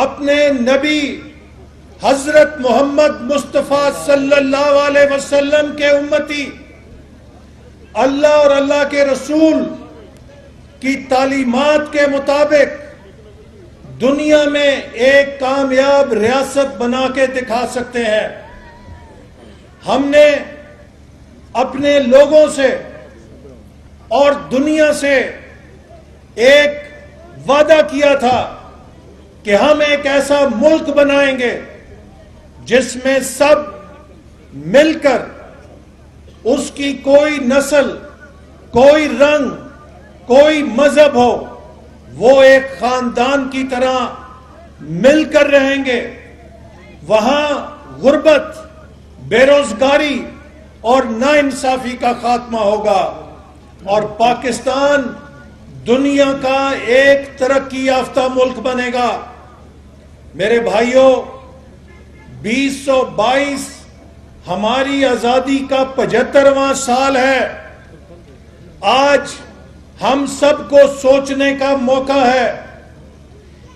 اپنے نبی حضرت محمد مصطفیٰ صلی اللہ علیہ وسلم کے امتی، اللہ اور اللہ کے رسول کی تعلیمات کے مطابق دنیا میں ایک کامیاب ریاست بنا کے دکھا سکتے ہیں. ہم نے اپنے لوگوں سے اور دنیا سے ایک وعدہ کیا تھا کہ ہم ایک ایسا ملک بنائیں گے جس میں سب مل کر، اس کی کوئی نسل، کوئی رنگ، کوئی مذہب ہو، وہ ایک خاندان کی طرح مل کر رہیں گے. وہاں غربت، بے روزگاری اور ناانصافی کا خاتمہ ہوگا، اور پاکستان دنیا کا ایک ترقی یافتہ ملک بنے گا. میرے بھائیوں، 2022 ہماری آزادی کا 75واں سال ہے. آج ہم سب کو سوچنے کا موقع ہے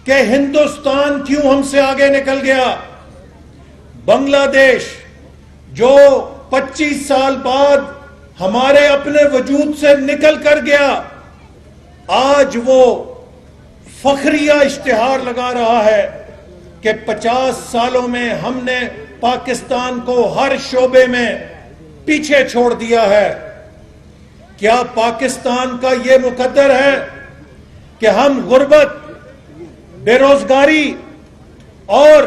کہ ہندوستان کیوں ہم سے آگے نکل گیا. بنگلہ دیش جو 25 سال بعد ہمارے اپنے وجود سے نکل کر گیا، آج وہ فخریہ اشتہار لگا رہا ہے کہ 50 سالوں میں ہم نے پاکستان کو ہر شعبے میں پیچھے چھوڑ دیا ہے. کیا پاکستان کا یہ مقدر ہے کہ ہم غربت، بے روزگاری اور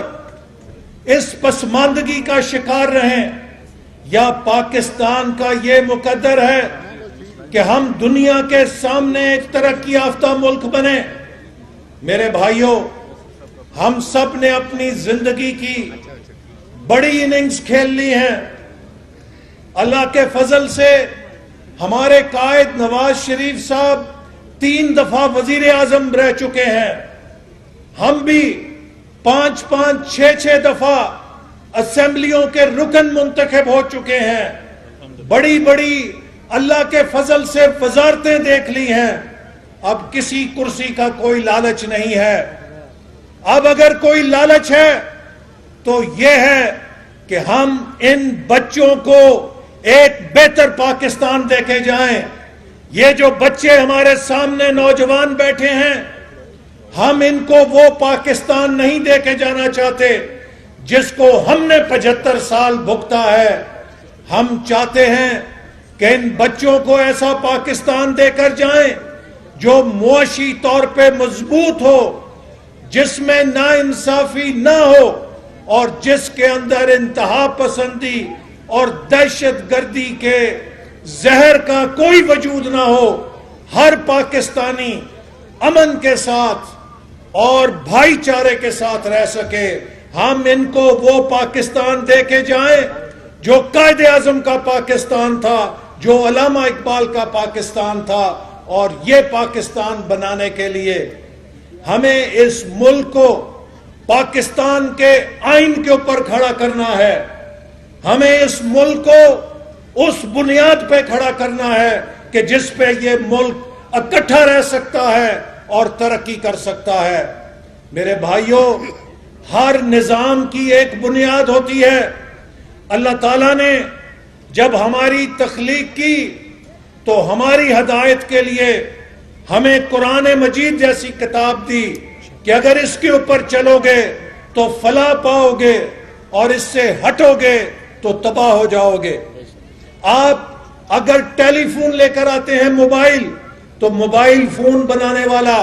اس پسماندگی کا شکار رہیں، یا پاکستان کا یہ مقدر ہے کہ ہم دنیا کے سامنے ایک ترقی یافتہ ملک بنیں؟ میرے بھائیوں، ہم سب نے اپنی زندگی کی بڑی اننگز کھیل لی ہیں. اللہ کے فضل سے ہمارے قائد نواز شریف صاحب 3 دفعہ وزیر اعظم رہ چکے ہیں. ہم بھی 5 6 دفعہ اسمبلیوں کے رکن منتخب ہو چکے ہیں. بڑی بڑی اللہ کے فضل سے وزارتیں دیکھ لی ہیں. اب کسی کرسی کا کوئی لالچ نہیں ہے. اب اگر کوئی لالچ ہے تو یہ ہے کہ ہم ان بچوں کو ایک بہتر پاکستان دے کے جائیں. یہ جو بچے ہمارے سامنے نوجوان بیٹھے ہیں، ہم ان کو وہ پاکستان نہیں دے کے جانا چاہتے جس کو ہم نے 75 سال بھگتا ہے. ہم چاہتے ہیں کہ ان بچوں کو ایسا پاکستان دے کر جائیں جو معاشی طور پہ مضبوط ہو، جس میں ناانصافی نہ ہو، اور جس کے اندر انتہا پسندی اور دہشت گردی کے زہر کا کوئی وجود نہ ہو. ہر پاکستانی امن کے ساتھ اور بھائی چارے کے ساتھ رہ سکے. ہم ان کو وہ پاکستان دے کے جائیں جو قائد اعظم کا پاکستان تھا، جو علامہ اقبال کا پاکستان تھا. اور یہ پاکستان بنانے کے لیے ہمیں اس ملک کو پاکستان کے آئین کے اوپر کھڑا کرنا ہے. ہمیں اس ملک کو اس بنیاد پہ کھڑا کرنا ہے کہ جس پہ یہ ملک اکٹھا رہ سکتا ہے اور ترقی کر سکتا ہے۔ میرے بھائیوں، ہر نظام کی ایک بنیاد ہوتی ہے۔ اللہ تعالیٰ نے جب ہماری تخلیق کی تو ہماری ہدایت کے لیے ہمیں قرآن مجید جیسی کتاب دی کہ اگر اس کے اوپر چلو گے تو فلاح پاؤ گے اور اس سے ہٹو گے تو تباہ ہو جاؤ گے۔ آپ اگر ٹیلی فون لے کر آتے ہیں موبائل، تو موبائل فون بنانے والا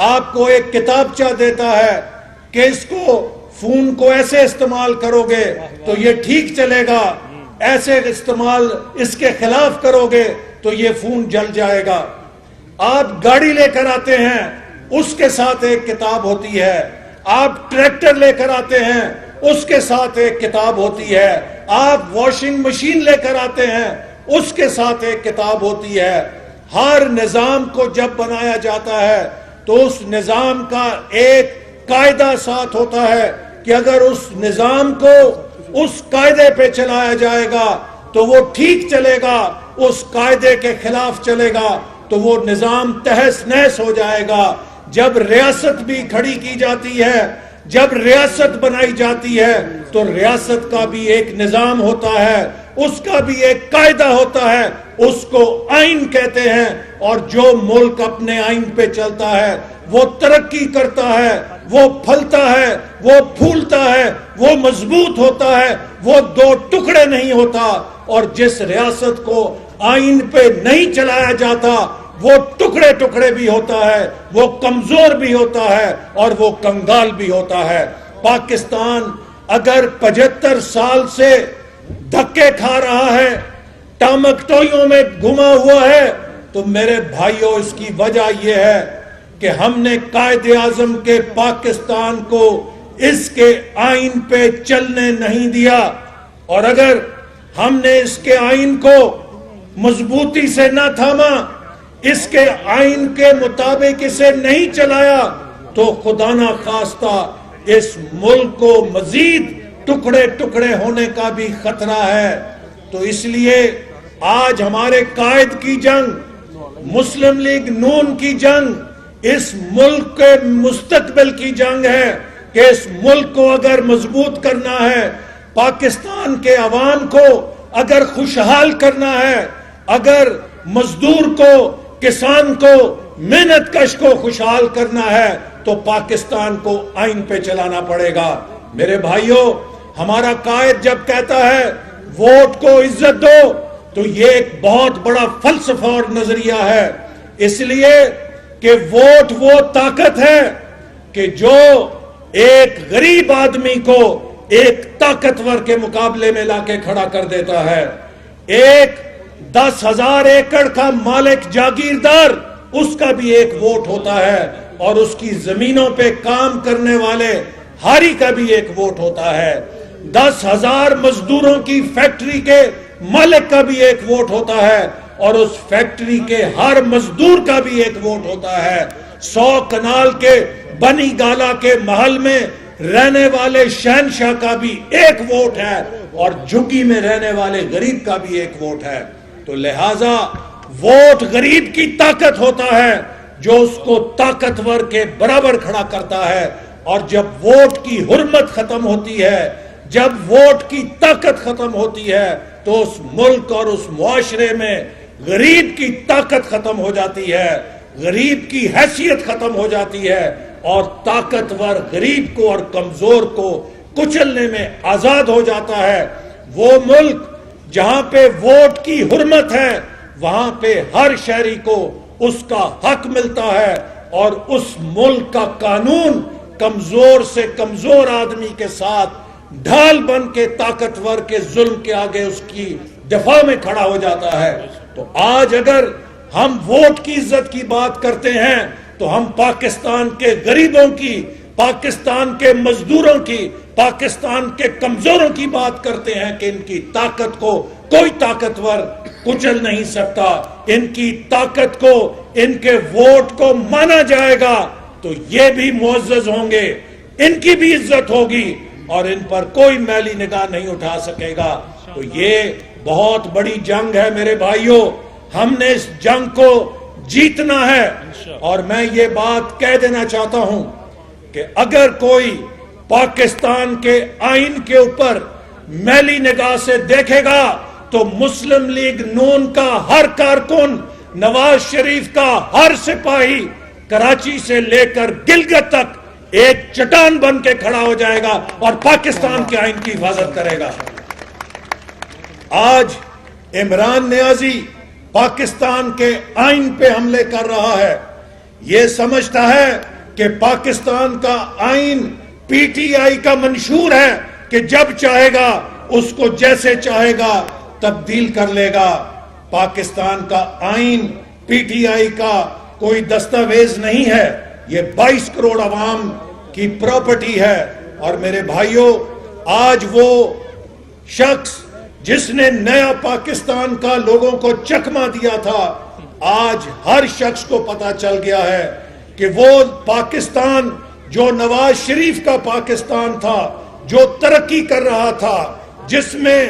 آپ کو ایک کتابچہ دیتا ہے کہ اس کو فون کو ایسے استعمال کرو گے تو یہ ٹھیک چلے گا، ایسے استعمال اس کے خلاف کرو گے تو یہ فون جل جائے گا۔ آپ گاڑی لے کر آتے ہیں، اس کے ساتھ ایک کتاب ہوتی ہے۔ آپ ٹریکٹر لے کر آتے ہیں، اس کے ساتھ ایک کتاب ہوتی ہے۔ آپ واشنگ مشین لے کر آتے ہیں، اس کے ساتھ ایک کتاب ہوتی ہے۔ ہر نظام کو جب بنایا جاتا ہے تو اس نظام کا ایک قاعدہ ساتھ ہوتا ہے کہ اگر اس نظام کو اس قاعدے پہ چلایا جائے گا تو وہ ٹھیک چلے گا، اس قاعدے کے خلاف چلے گا تو وہ نظام تہس نہس ہو جائے گا۔ جب ریاست بھی کھڑی کی جاتی ہے، جب ریاست بنائی جاتی ہے تو ریاست کا بھی ایک نظام ہوتا ہے، اس کا بھی ایک قاعدہ ہوتا ہے، اس کو آئین کہتے ہیں۔ اور جو ملک اپنے آئین پہ چلتا ہے وہ ترقی کرتا ہے، وہ پھلتا ہے، وہ پھولتا ہے، وہ مضبوط ہوتا ہے، وہ دو ٹکڑے نہیں ہوتا۔ اور جس ریاست کو آئین پہ نہیں چلایا جاتا وہ ٹکڑے ٹکڑے بھی ہوتا ہے، وہ کمزور بھی ہوتا ہے اور وہ کنگال بھی ہوتا ہے۔ پاکستان اگر 75 سال سے دھکے کھا رہا ہے، ٹامکٹوئیوں میں گھما ہوا ہے، تو میرے بھائیوں اس کی وجہ یہ ہے کہ ہم نے قائد اعظم کے پاکستان کو اس کے آئین پہ چلنے نہیں دیا۔ اور اگر ہم نے اس کے آئین کو مضبوطی سے نہ تھاما، اس کے آئین کے مطابق اسے نہیں چلایا، تو خدا نہ خواستہ اس ملک کو مزید ٹکڑے ٹکڑے ہونے کا بھی خطرہ ہے۔ تو اس لیے آج ہمارے قائد کی جنگ، مسلم لیگ نون کی جنگ، اس ملک کے مستقبل کی جنگ ہے کہ اس ملک کو اگر مضبوط کرنا ہے، پاکستان کے عوام کو اگر خوشحال کرنا ہے، اگر مزدور کو، کسان کو، محنت کش کو خوشحال کرنا ہے تو پاکستان کو آئین پہ چلانا پڑے گا۔ میرے بھائیوں، ہمارا قائد جب کہتا ہے ووٹ کو عزت دو تو یہ ایک بہت بڑا فلسفہ اور نظریہ ہے، اس لیے کہ ووٹ وہ طاقت ہے کہ جو ایک غریب آدمی کو ایک طاقتور کے مقابلے میں لا کے کھڑا کر دیتا ہے۔ ایک 10,000 ایکڑ کا مالک جاگیردار، اس کا بھی ایک ووٹ ہوتا ہے، اور اس کی زمینوں پہ کام کرنے والے ہاری کا بھی ایک ووٹ ہوتا ہے۔ 10,000 مزدوروں کی فیکٹری کے مالک کا بھی ایک ووٹ ہوتا ہے، اور اس فیکٹری کے ہر مزدور کا بھی ایک ووٹ ہوتا ہے۔ 100 کنال کے بنی گالا کے محل میں رہنے والے شہنشاہ کا بھی ایک ووٹ ہے، اور جھگی میں رہنے والے غریب کا بھی ایک ووٹ ہے۔ تو لہٰذا ووٹ غریب کی طاقت ہوتا ہے جو اس کو طاقتور کے برابر کھڑا کرتا ہے، اور جب ووٹ کی حرمت ختم ہوتی ہے، جب ووٹ کی طاقت ختم ہوتی ہے، تو اس ملک اور اس معاشرے میں غریب کی طاقت ختم ہو جاتی ہے، غریب کی حیثیت ختم ہو جاتی ہے، اور طاقتور غریب کو اور کمزور کو کچلنے میں آزاد ہو جاتا ہے۔ وہ ملک جہاں پہ ووٹ کی حرمت ہے، وہاں پہ ہر شہری کو اس کا حق ملتا ہے، اور اس ملک کا قانون کمزور سے کمزور آدمی کے ساتھ ڈھال بن کے طاقتور کے ظلم کے آگے اس کی دفاع میں کھڑا ہو جاتا ہے۔ تو آج اگر ہم ووٹ کی عزت کی بات کرتے ہیں تو ہم پاکستان کے غریبوں کی، پاکستان کے مزدوروں کی، پاکستان کے کمزوروں کی بات کرتے ہیں کہ ان کی طاقت کو کوئی طاقتور کچل نہیں سکتا، ان کی طاقت کو، ان کے ووٹ کو مانا جائے گا تو یہ بھی معزز ہوں گے، ان کی بھی عزت ہوگی، اور ان پر کوئی میلی نگاہ نہیں اٹھا سکے گا۔ تو یہ بہت بڑی جنگ ہے میرے بھائیوں، ہم نے اس جنگ کو جیتنا ہے. اور میں یہ بات کہہ دینا چاہتا ہوں کہ اگر کوئی پاکستان کے آئین کے اوپر میلی نگاہ سے دیکھے گا تو مسلم لیگ نون کا ہر کارکن، نواز شریف کا ہر سپاہی کراچی سے لے کر گلگت تک ایک چٹان بن کے کھڑا ہو جائے گا اور پاکستان کے آئین کی حفاظت کرے گا. آج عمران نیازی پاکستان کے آئین پہ حملے کر رہا ہے. یہ سمجھتا ہے کہ پاکستان کا آئین پی ٹی آئی کا منشور ہے کہ جب چاہے گا اس کو جیسے چاہے گا تبدیل کر لے گا. پاکستان کا آئین پی ٹی آئی کا کوئی دستاویز نہیں ہے، یہ 22 کروڑ عوام کی پراپرٹی ہے. اور میرے بھائیوں، آج وہ شخص جس نے نیا پاکستان کا لوگوں کو چکمہ دیا تھا، آج ہر شخص کو پتا چل گیا ہے کہ وہ پاکستان جو نواز شریف کا پاکستان تھا، جو ترقی کر رہا تھا، جس میں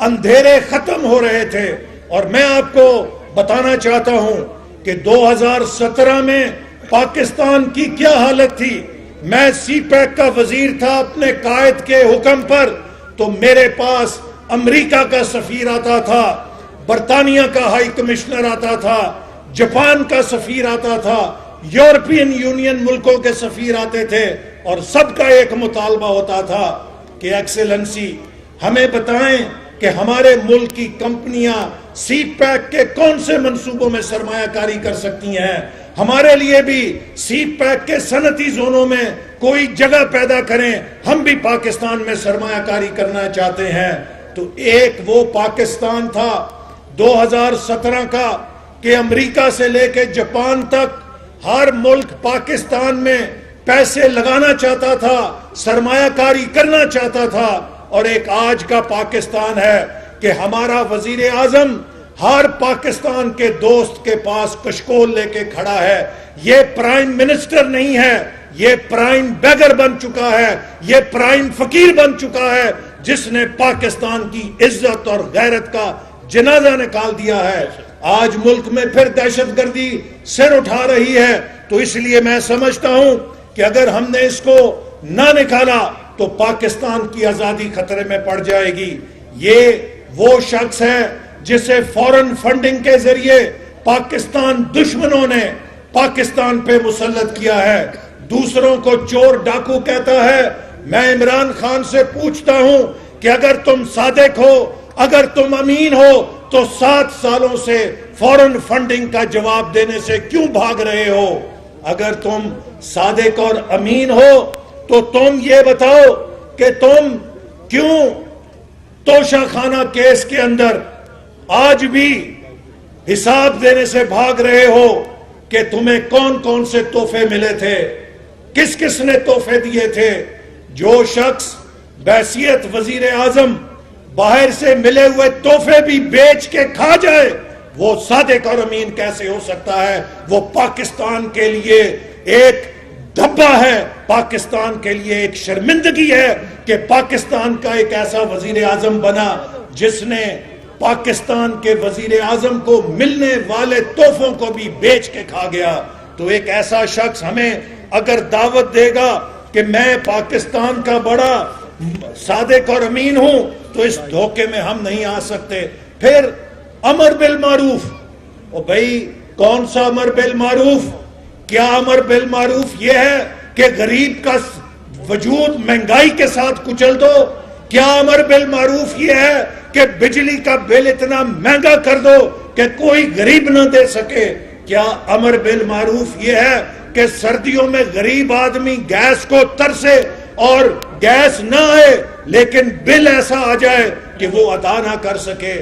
اندھیرے ختم ہو رہے تھے. اور میں آپ کو بتانا چاہتا ہوں کہ 2017 میں پاکستان کی کیا حالت تھی. میں سی پیک کا وزیر تھا اپنے قائد کے حکم پر، تو میرے پاس امریکہ کا سفیر آتا تھا، برطانیہ کا ہائی کمشنر آتا تھا، جاپان کا سفیر آتا تھا، یورپین یونین ملکوں کے سفیر آتے تھے، اور سب کا ایک مطالبہ ہوتا تھا کہ ایکسیلنسی ہمیں بتائیں کہ ہمارے ملک کی کمپنیاں سی پیک کے کون سے منصوبوں میں سرمایہ کاری کر سکتی ہیں، ہمارے لیے بھی سی پیک کے صنعتی زونوں میں کوئی جگہ پیدا کریں، ہم بھی پاکستان میں سرمایہ کاری کرنا چاہتے ہیں. تو ایک وہ پاکستان تھا 2017 کا کہ امریکہ سے لے کے جاپان تک ہر ملک پاکستان میں پیسے لگانا چاہتا تھا، سرمایہ کاری کرنا چاہتا تھا. اور ایک آج کا پاکستان ہے کہ ہمارا وزیر اعظم ہر پاکستان کے دوست کے پاس کشکول لے کے کھڑا ہے. یہ پرائم منسٹر نہیں ہے، یہ پرائم بیگر بن چکا ہے، یہ پرائم فقیر بن چکا ہے، جس نے پاکستان کی عزت اور غیرت کا جنازہ نکال دیا ہے. آج ملک میں پھر دہشت گردی سر اٹھا رہی ہے. تو اس لیے میں سمجھتا ہوں کہ اگر ہم نے اس کو نہ نکالا تو پاکستان کی آزادی خطرے میں پڑ جائے گی. یہ وہ شخص ہے جسے فورن فنڈنگ کے ذریعے پاکستان دشمنوں نے پاکستان پہ مسلط کیا ہے، دوسروں کو چور ڈاکو کہتا ہے. میں عمران خان سے پوچھتا ہوں کہ اگر تم صادق ہو، اگر تم امین ہو، تو 7 سالوں سے فورن فنڈنگ کا جواب دینے سے کیوں بھاگ رہے ہو؟ اگر تم صادق اور امین ہو تو تم یہ بتاؤ کہ تم کیوں توشہ خانہ کیس کے اندر آج بھی حساب دینے سے بھاگ رہے ہو کہ تمہیں کون کون سے تحفے ملے تھے، کس کس نے تحفے دیے تھے. جو شخص بحیثیت وزیر اعظم باہر سے ملے ہوئے تحفے بھی بیچ کے کھا جائے، وہ صادق اور امین کیسے ہو سکتا ہے؟ وہ پاکستان کے لیے ایک دھبا ہے، پاکستان کے لیے ایک شرمندگی ہے کہ پاکستان کا ایک ایسا وزیر اعظم بنا جس نے پاکستان کے وزیر اعظم کو ملنے والے تحفوں کو بھی بیچ کے کھا گیا. تو ایک ایسا شخص ہمیں اگر دعوت دے گا کہ میں پاکستان کا بڑا صادق اور امین ہوں، تو اس دھوکے میں ہم نہیں آ سکتے. پھر امر بالمعروف، او بھائی کون سا امر بالمعروف؟ کیا امر بالمعروف یہ ہے کہ غریب کا وجود مہنگائی کے ساتھ کچل دو؟ کیا امر بالمعروف یہ ہے کہ بجلی کا بل اتنا مہنگا کر دو کہ کوئی غریب نہ دے سکے؟ کیا امر بالمعروف یہ ہے کہ سردیوں میں غریب آدمی گیس کو ترسے اور گیس نہ آئے لیکن بل ایسا آ جائے کہ وہ ادا نہ کر سکے؟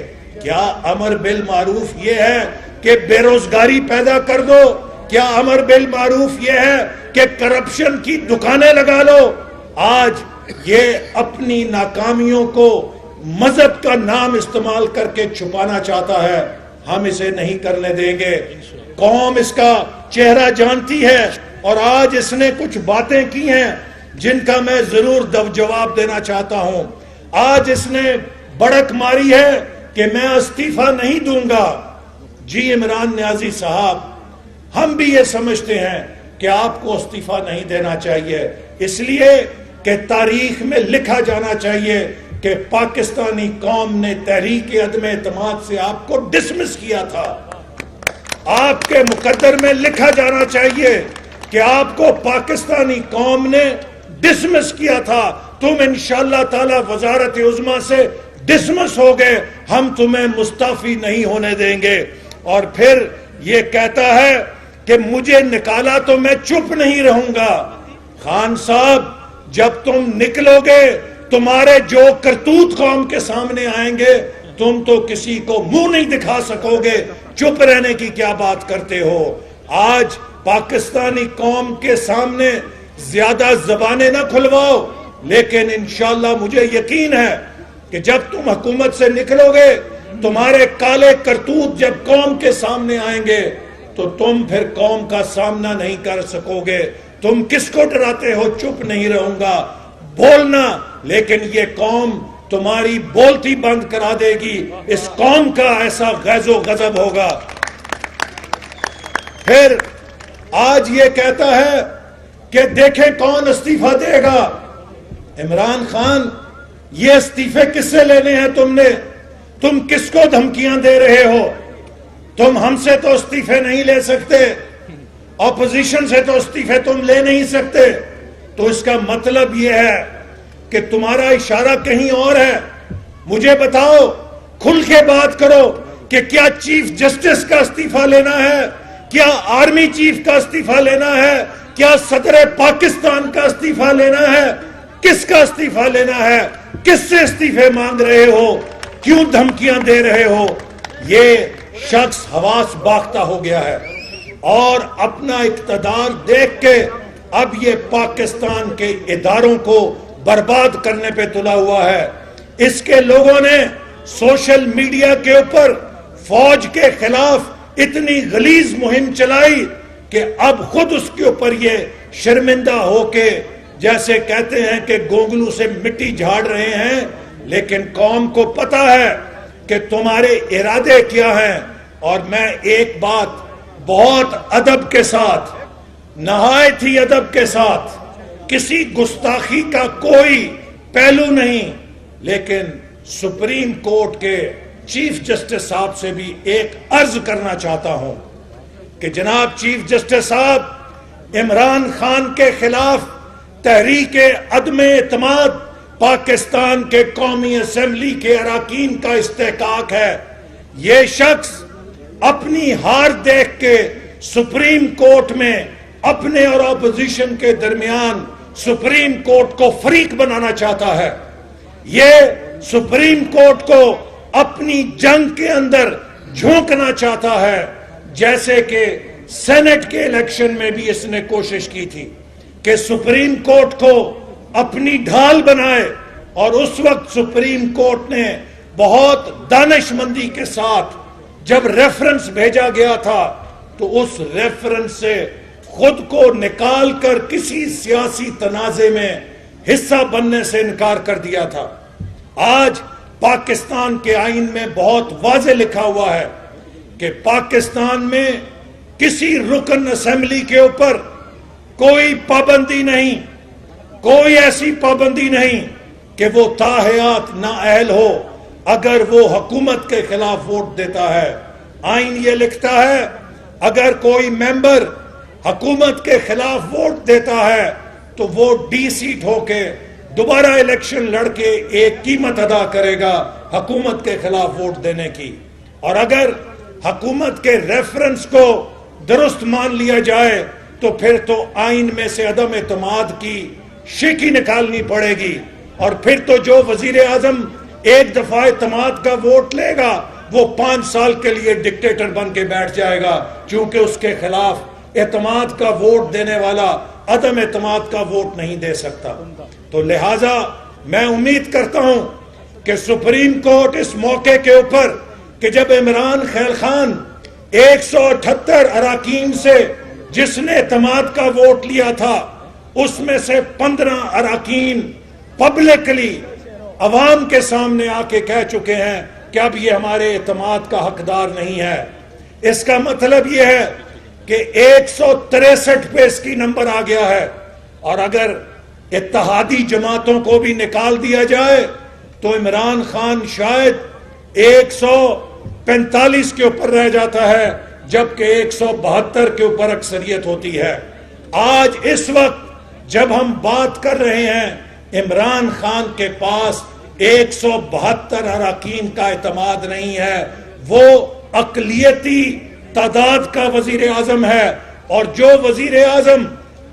کیا امر بالمعروف یہ ہے کہ بے روزگاری پیدا کر دو؟ کیا امر بالمعروف یہ ہے کہ کرپشن کی دکانیں لگا لو؟ آج یہ اپنی ناکامیوں کو مذہب کا نام استعمال کر کے چھپانا چاہتا ہے. ہم اسے نہیں کرنے دیں گے. قوم اس کا چہرہ جانتی ہے اور آج اس نے کچھ باتیں کی ہیں جن کا میں ضرور جواب دینا چاہتا ہوں. آج اس نے بڑک ماری ہے کہ میں استعفیٰ نہیں دوں گا، جی عمران نیازی صاحب، ہم بھی یہ سمجھتے ہیں کہ آپ کو استعفیٰ نہیں دینا چاہیے، اس لیے کہ تاریخ میں لکھا جانا چاہیے کہ پاکستانی قوم نے تحریک عدم اعتماد سے آپ کو ڈسمس کیا تھا۔ آپ کے مقدر میں لکھا جانا چاہیے کہ آپ کو پاکستانی قوم نے ڈسمس کیا تھا، تم انشاءاللہ تعالی وزارت عظمیٰ سے ڈسمس ہو گئے، ہم تمہیں مستعفی نہیں ہونے دیں گے۔ اور پھر یہ کہتا ہے کہ مجھے نکالا تو میں چپ نہیں رہوں گا۔ خان صاحب، جب تم نکلو گے تمہارے جو کرتوت قوم کے سامنے آئیں گے، تم تو کسی کو منہ نہیں دکھا سکو گے، چپ رہنے کی کیا بات کرتے ہو؟ آج پاکستانی قوم کے سامنے زیادہ زبانیں نہ کھلواؤ، لیکن انشاءاللہ مجھے یقین ہے کہ جب تم حکومت سے نکلو گے، تمہارے کالے کرتوت جب قوم کے سامنے آئیں گے تو تم پھر قوم کا سامنا نہیں کر سکو گے۔ تم کس کو ڈراتے ہو؟ چپ نہیں رہوں گا، بولنا، لیکن یہ قوم تمہاری بولتی بند کرا دے گی۔ اس قوم کا ایسا غیظ و غضب ہوگا۔ پھر آج یہ کہتا ہے کہ دیکھیں کون استعفیٰ دے گا۔ عمران خان، یہ استعفے کس سے لینے ہیں تم نے؟ تم کس کو دھمکیاں دے رہے ہو؟ تم ہم سے تو استعفے نہیں لے سکتے، اپوزیشن سے تو استعفے تم لے نہیں سکتے، تو اس کا مطلب یہ ہے کہ تمہارا اشارہ کہیں اور ہے۔ مجھے بتاؤ، کھل کے بات کرو کہ کیا چیف جسٹس کا استعفیٰ لینا ہے؟ کیا آرمی چیف کا استعفیٰ لینا ہے؟ کیا صدر پاکستان کا استعفیٰ لینا ہے؟ کس کا استعفیٰ لینا ہے؟ کس سے استعفے مانگ رہے ہو؟ کیوں دھمکیاں دے رہے ہو؟ یہ شخص حواس باختہ ہو گیا ہے اور اپنا اقتدار دیکھ کے اب یہ پاکستان کے اداروں کو برباد کرنے پہ تلا ہوا ہے۔ اس کے لوگوں نے سوشل میڈیا کے اوپر فوج کے خلاف اتنی غلیظ مہم چلائی کہ اب خود اس کے اوپر یہ شرمندہ ہو کے جیسے کہتے ہیں کہ گونگلو سے مٹی جھاڑ رہے ہیں، لیکن قوم کو پتا ہے کہ تمہارے ارادے کیا ہیں۔ اور میں ایک بات بہت ادب کے ساتھ، نہایت ہی ادب کے ساتھ، کسی گستاخی کا کوئی پہلو نہیں، لیکن سپریم کورٹ کے چیف جسٹس صاحب سے بھی ایک عرض کرنا چاہتا ہوں کہ جناب چیف جسٹس صاحب، عمران خان کے خلاف تحریک عدم اعتماد پاکستان کے قومی اسمبلی کے اراکین کا استحقاق ہے۔ یہ شخص اپنی ہار دیکھ کے سپریم کورٹ میں اپنے اور اپوزیشن کے درمیان سپریم کورٹ کو فریق بنانا چاہتا ہے۔ یہ سپریم کورٹ کو اپنی جنگ کے اندر جھونکنا چاہتا ہے، جیسے کہ سینٹ کے الیکشن میں بھی اس نے کوشش کی تھی کہ سپریم کورٹ کو اپنی ڈھال بنائے، اور اس وقت سپریم کورٹ نے بہت دانش مندی کے ساتھ جب ریفرنس بھیجا گیا تھا تو اس ریفرنس سے خود کو نکال کر کسی سیاسی تنازع میں حصہ بننے سے انکار کر دیا تھا۔ آج پاکستان کے آئین میں بہت واضح لکھا ہوا ہے کہ پاکستان میں کسی رکن اسمبلی کے اوپر کوئی پابندی نہیں، کوئی ایسی پابندی نہیں کہ وہ تاحیات نااہل ہو اگر وہ حکومت کے خلاف ووٹ دیتا ہے۔ آئین یہ لکھتا ہے اگر کوئی ممبر حکومت کے خلاف ووٹ دیتا ہے تو وہ ڈی سیٹ ہو کے دوبارہ الیکشن لڑ کے ایک قیمت ادا کرے گا حکومت کے خلاف ووٹ دینے کی۔ اور اگر حکومت کے ریفرنس کو درست مان لیا جائے تو پھر تو آئین میں سے عدم اعتماد کی شیکی نکالنی پڑے گی، اور پھر تو جو وزیر اعظم ایک دفعہ اعتماد کا ووٹ لے گا وہ 5 سال کے لیے ڈکٹیٹر بن کے بیٹھ جائے گا، چونکہ اس کے خلاف اعتماد کا ووٹ دینے والا عدم اعتماد کا ووٹ نہیں دے سکتا۔ تو لہٰذا میں امید کرتا ہوں کہ سپریم کورٹ اس موقع کے اوپر کہ جب عمران خان 178 اراکین سے جس نے اعتماد کا ووٹ لیا تھا، اس میں سے 15 اراکین پبلکلی عوام کے سامنے آ کے کہہ چکے ہیں کہ اب یہ ہمارے اعتماد کا حقدار نہیں ہے. اس کا مطلب یہ ہے کہ 163 پہ اس کی نمبر آ گیا ہے, اور اگر اتحادی جماعتوں کو بھی نکال دیا جائے تو عمران خان شاید 145 کے اوپر رہ جاتا ہے, جبکہ 172 کے اوپر اکثریت ہوتی ہے. آج اس وقت جب ہم بات کر رہے ہیں, عمران خان کے پاس 172 اراکین کا اعتماد نہیں ہے, وہ اقلیتی تعداد کا وزیر اعظم ہے, اور جو وزیر اعظم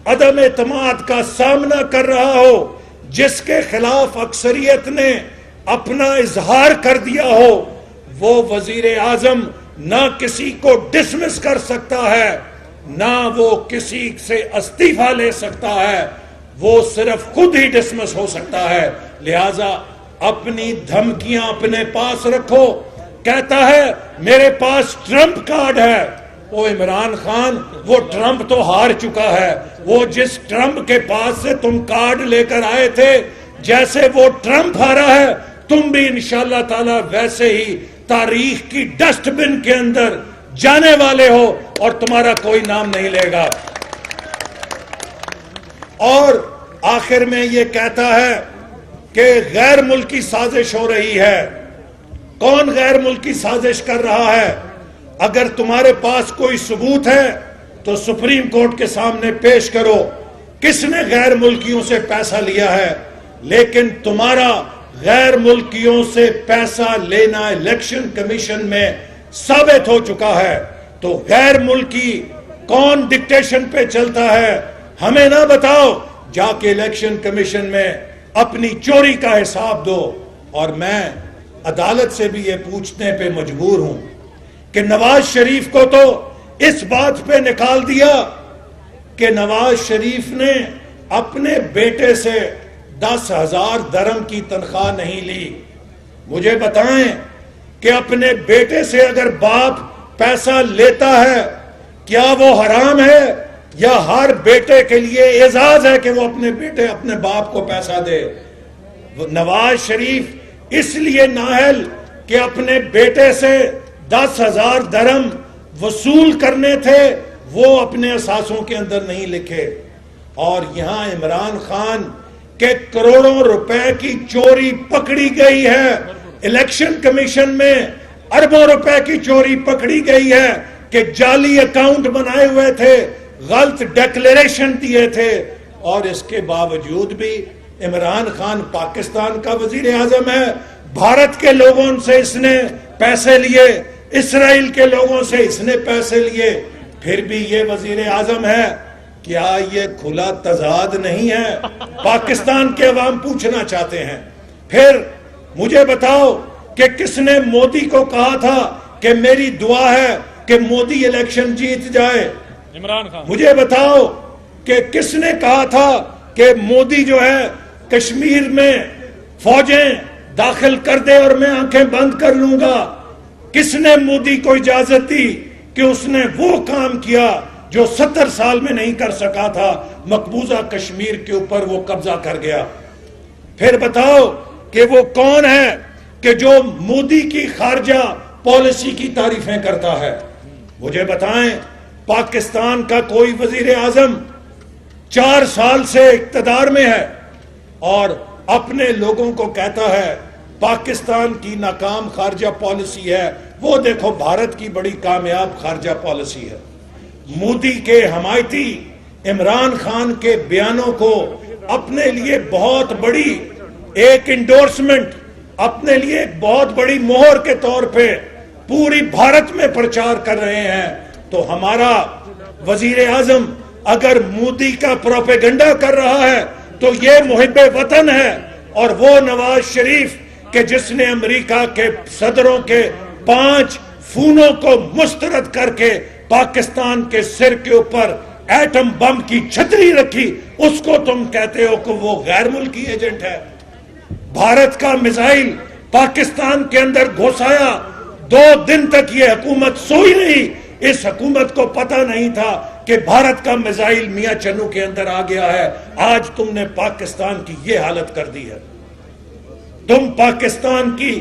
عدم اعتماد کا سامنا کر رہا ہو, جس کے خلاف اکثریت نے اپنا اظہار کر دیا ہو, وہ وزیر اعظم نہ کسی کو ڈسمس کر سکتا ہے, نہ وہ کسی سے استعفیٰ لے سکتا ہے, وہ صرف خود ہی ڈسمس ہو سکتا ہے. لہذا اپنی دھمکیاں اپنے پاس رکھو. کہتا ہے میرے پاس ٹرمپ کارڈ ہے. وہ عمران خان, وہ ٹرمپ تو ہار چکا ہے. وہ جس ٹرمپ کے پاس سے تم کارڈ لے کر آئے تھے, جیسے وہ ٹرمپ ہارا ہے, تم بھی انشاءاللہ تعالی ویسے ہی تاریخ کی ڈسٹ بن کے اندر جانے والے ہو, اور تمہارا کوئی نام نہیں لے گا. اور آخر میں یہ کہتا ہے کہ غیر ملکی سازش ہو رہی ہے. کون غیر ملکی سازش کر رہا ہے؟ اگر تمہارے پاس کوئی ثبوت ہے تو سپریم کورٹ کے سامنے پیش کرو. کس نے غیر ملکیوں سے پیسہ لیا ہے؟ لیکن تمہارا غیر ملکیوں سے پیسہ لینا الیکشن کمیشن میں ثابت ہو چکا ہے. تو غیر ملکی کون ڈکٹیشن پہ چلتا ہے ہمیں نہ بتاؤ, جا کے الیکشن کمیشن میں اپنی چوری کا حساب دو. اور میں عدالت سے بھی یہ پوچھنے پہ مجبور ہوں کہ نواز شریف کو تو اس بات پہ نکال دیا کہ نواز شریف نے اپنے بیٹے سے 10,000 درہم کی تنخواہ نہیں لی. مجھے بتائیں کہ اپنے بیٹے سے اگر باپ پیسہ لیتا ہے, کیا وہ حرام ہے, یا ہر بیٹے کے لیے اعزاز ہے کہ وہ اپنے بیٹے اپنے باپ کو پیسہ دے؟ نواز شریف اس لیے نااہل کہ اپنے بیٹے سے 10,000 درہم وصول کرنے تھے, وہ اپنے اثاثوں کے اندر نہیں لکھے. اور یہاں عمران خان کے کروڑوں روپے کی چوری پکڑی گئی ہے. الیکشن کمیشن میں اربوں روپے کی چوری پکڑی گئی ہے کہ جعلی اکاؤنٹ بنائے ہوئے تھے, غلط ڈیکلیریشن دیے تھے. اور اس کے باوجود بھی عمران خان پاکستان کا وزیر اعظم ہے. بھارت کے لوگوں سے اس نے پیسے لیے, اسرائیل کے لوگوں سے اس نے پیسے لیے, پھر بھی یہ وزیر اعظم ہے. کیا یہ کھلا تضاد نہیں ہے؟ پاکستان کے عوام پوچھنا چاہتے ہیں. پھر مجھے بتاؤ کہ کس نے مودی کو کہا تھا کہ میری دعا ہے کہ مودی الیکشن جیت جائے؟ عمران خان. مجھے بتاؤ کہ کس نے کہا تھا کہ مودی جو ہے کشمیر میں فوجیں داخل کر دے اور میں آنکھیں بند کر لوں گا؟ کس نے مودی کو اجازت دی کہ اس نے وہ کام کیا جو 70 سال میں نہیں کر سکا تھا؟ مقبوضہ کشمیر کے اوپر وہ قبضہ کر گیا. پھر بتاؤ کہ وہ کون ہے کہ جو مودی کی خارجہ پالیسی کی تعریفیں کرتا ہے؟ مجھے بتائیں, پاکستان کا کوئی وزیر اعظم 4 سال سے اقتدار میں ہے اور اپنے لوگوں کو کہتا ہے پاکستان کی ناکام خارجہ پالیسی ہے, وہ دیکھو بھارت کی بڑی کامیاب خارجہ پالیسی ہے. مودی کے حمایتی عمران خان کے بیانوں کو اپنے لیے بہت بڑی ایک انڈورسمنٹ, اپنے لیے ایک بہت بڑی مہر کے طور پہ پوری بھارت میں پرچار کر رہے ہیں. تو ہمارا وزیر اعظم اگر مودی کا پروپیگنڈا کر رہا ہے تو یہ محب وطن ہے, اور وہ نواز شریف کہ جس نے امریکہ کے صدروں کے 5 فونوں کو مسترد کر کے پاکستان کے سر کے اوپر ایٹم بم کی چھتری رکھی, اس کو تم کہتے ہو کہ وہ غیر ملکی ایجنٹ ہے. بھارت کا میزائل پاکستان کے اندر گھسایا, 2 دن تک یہ حکومت سوئی نہیں. اس حکومت کو پتہ نہیں تھا کہ بھارت کا میزائل میاں چنو کے اندر آ گیا ہے. آج تم نے پاکستان کی یہ حالت کر دی ہے. تم پاکستان کی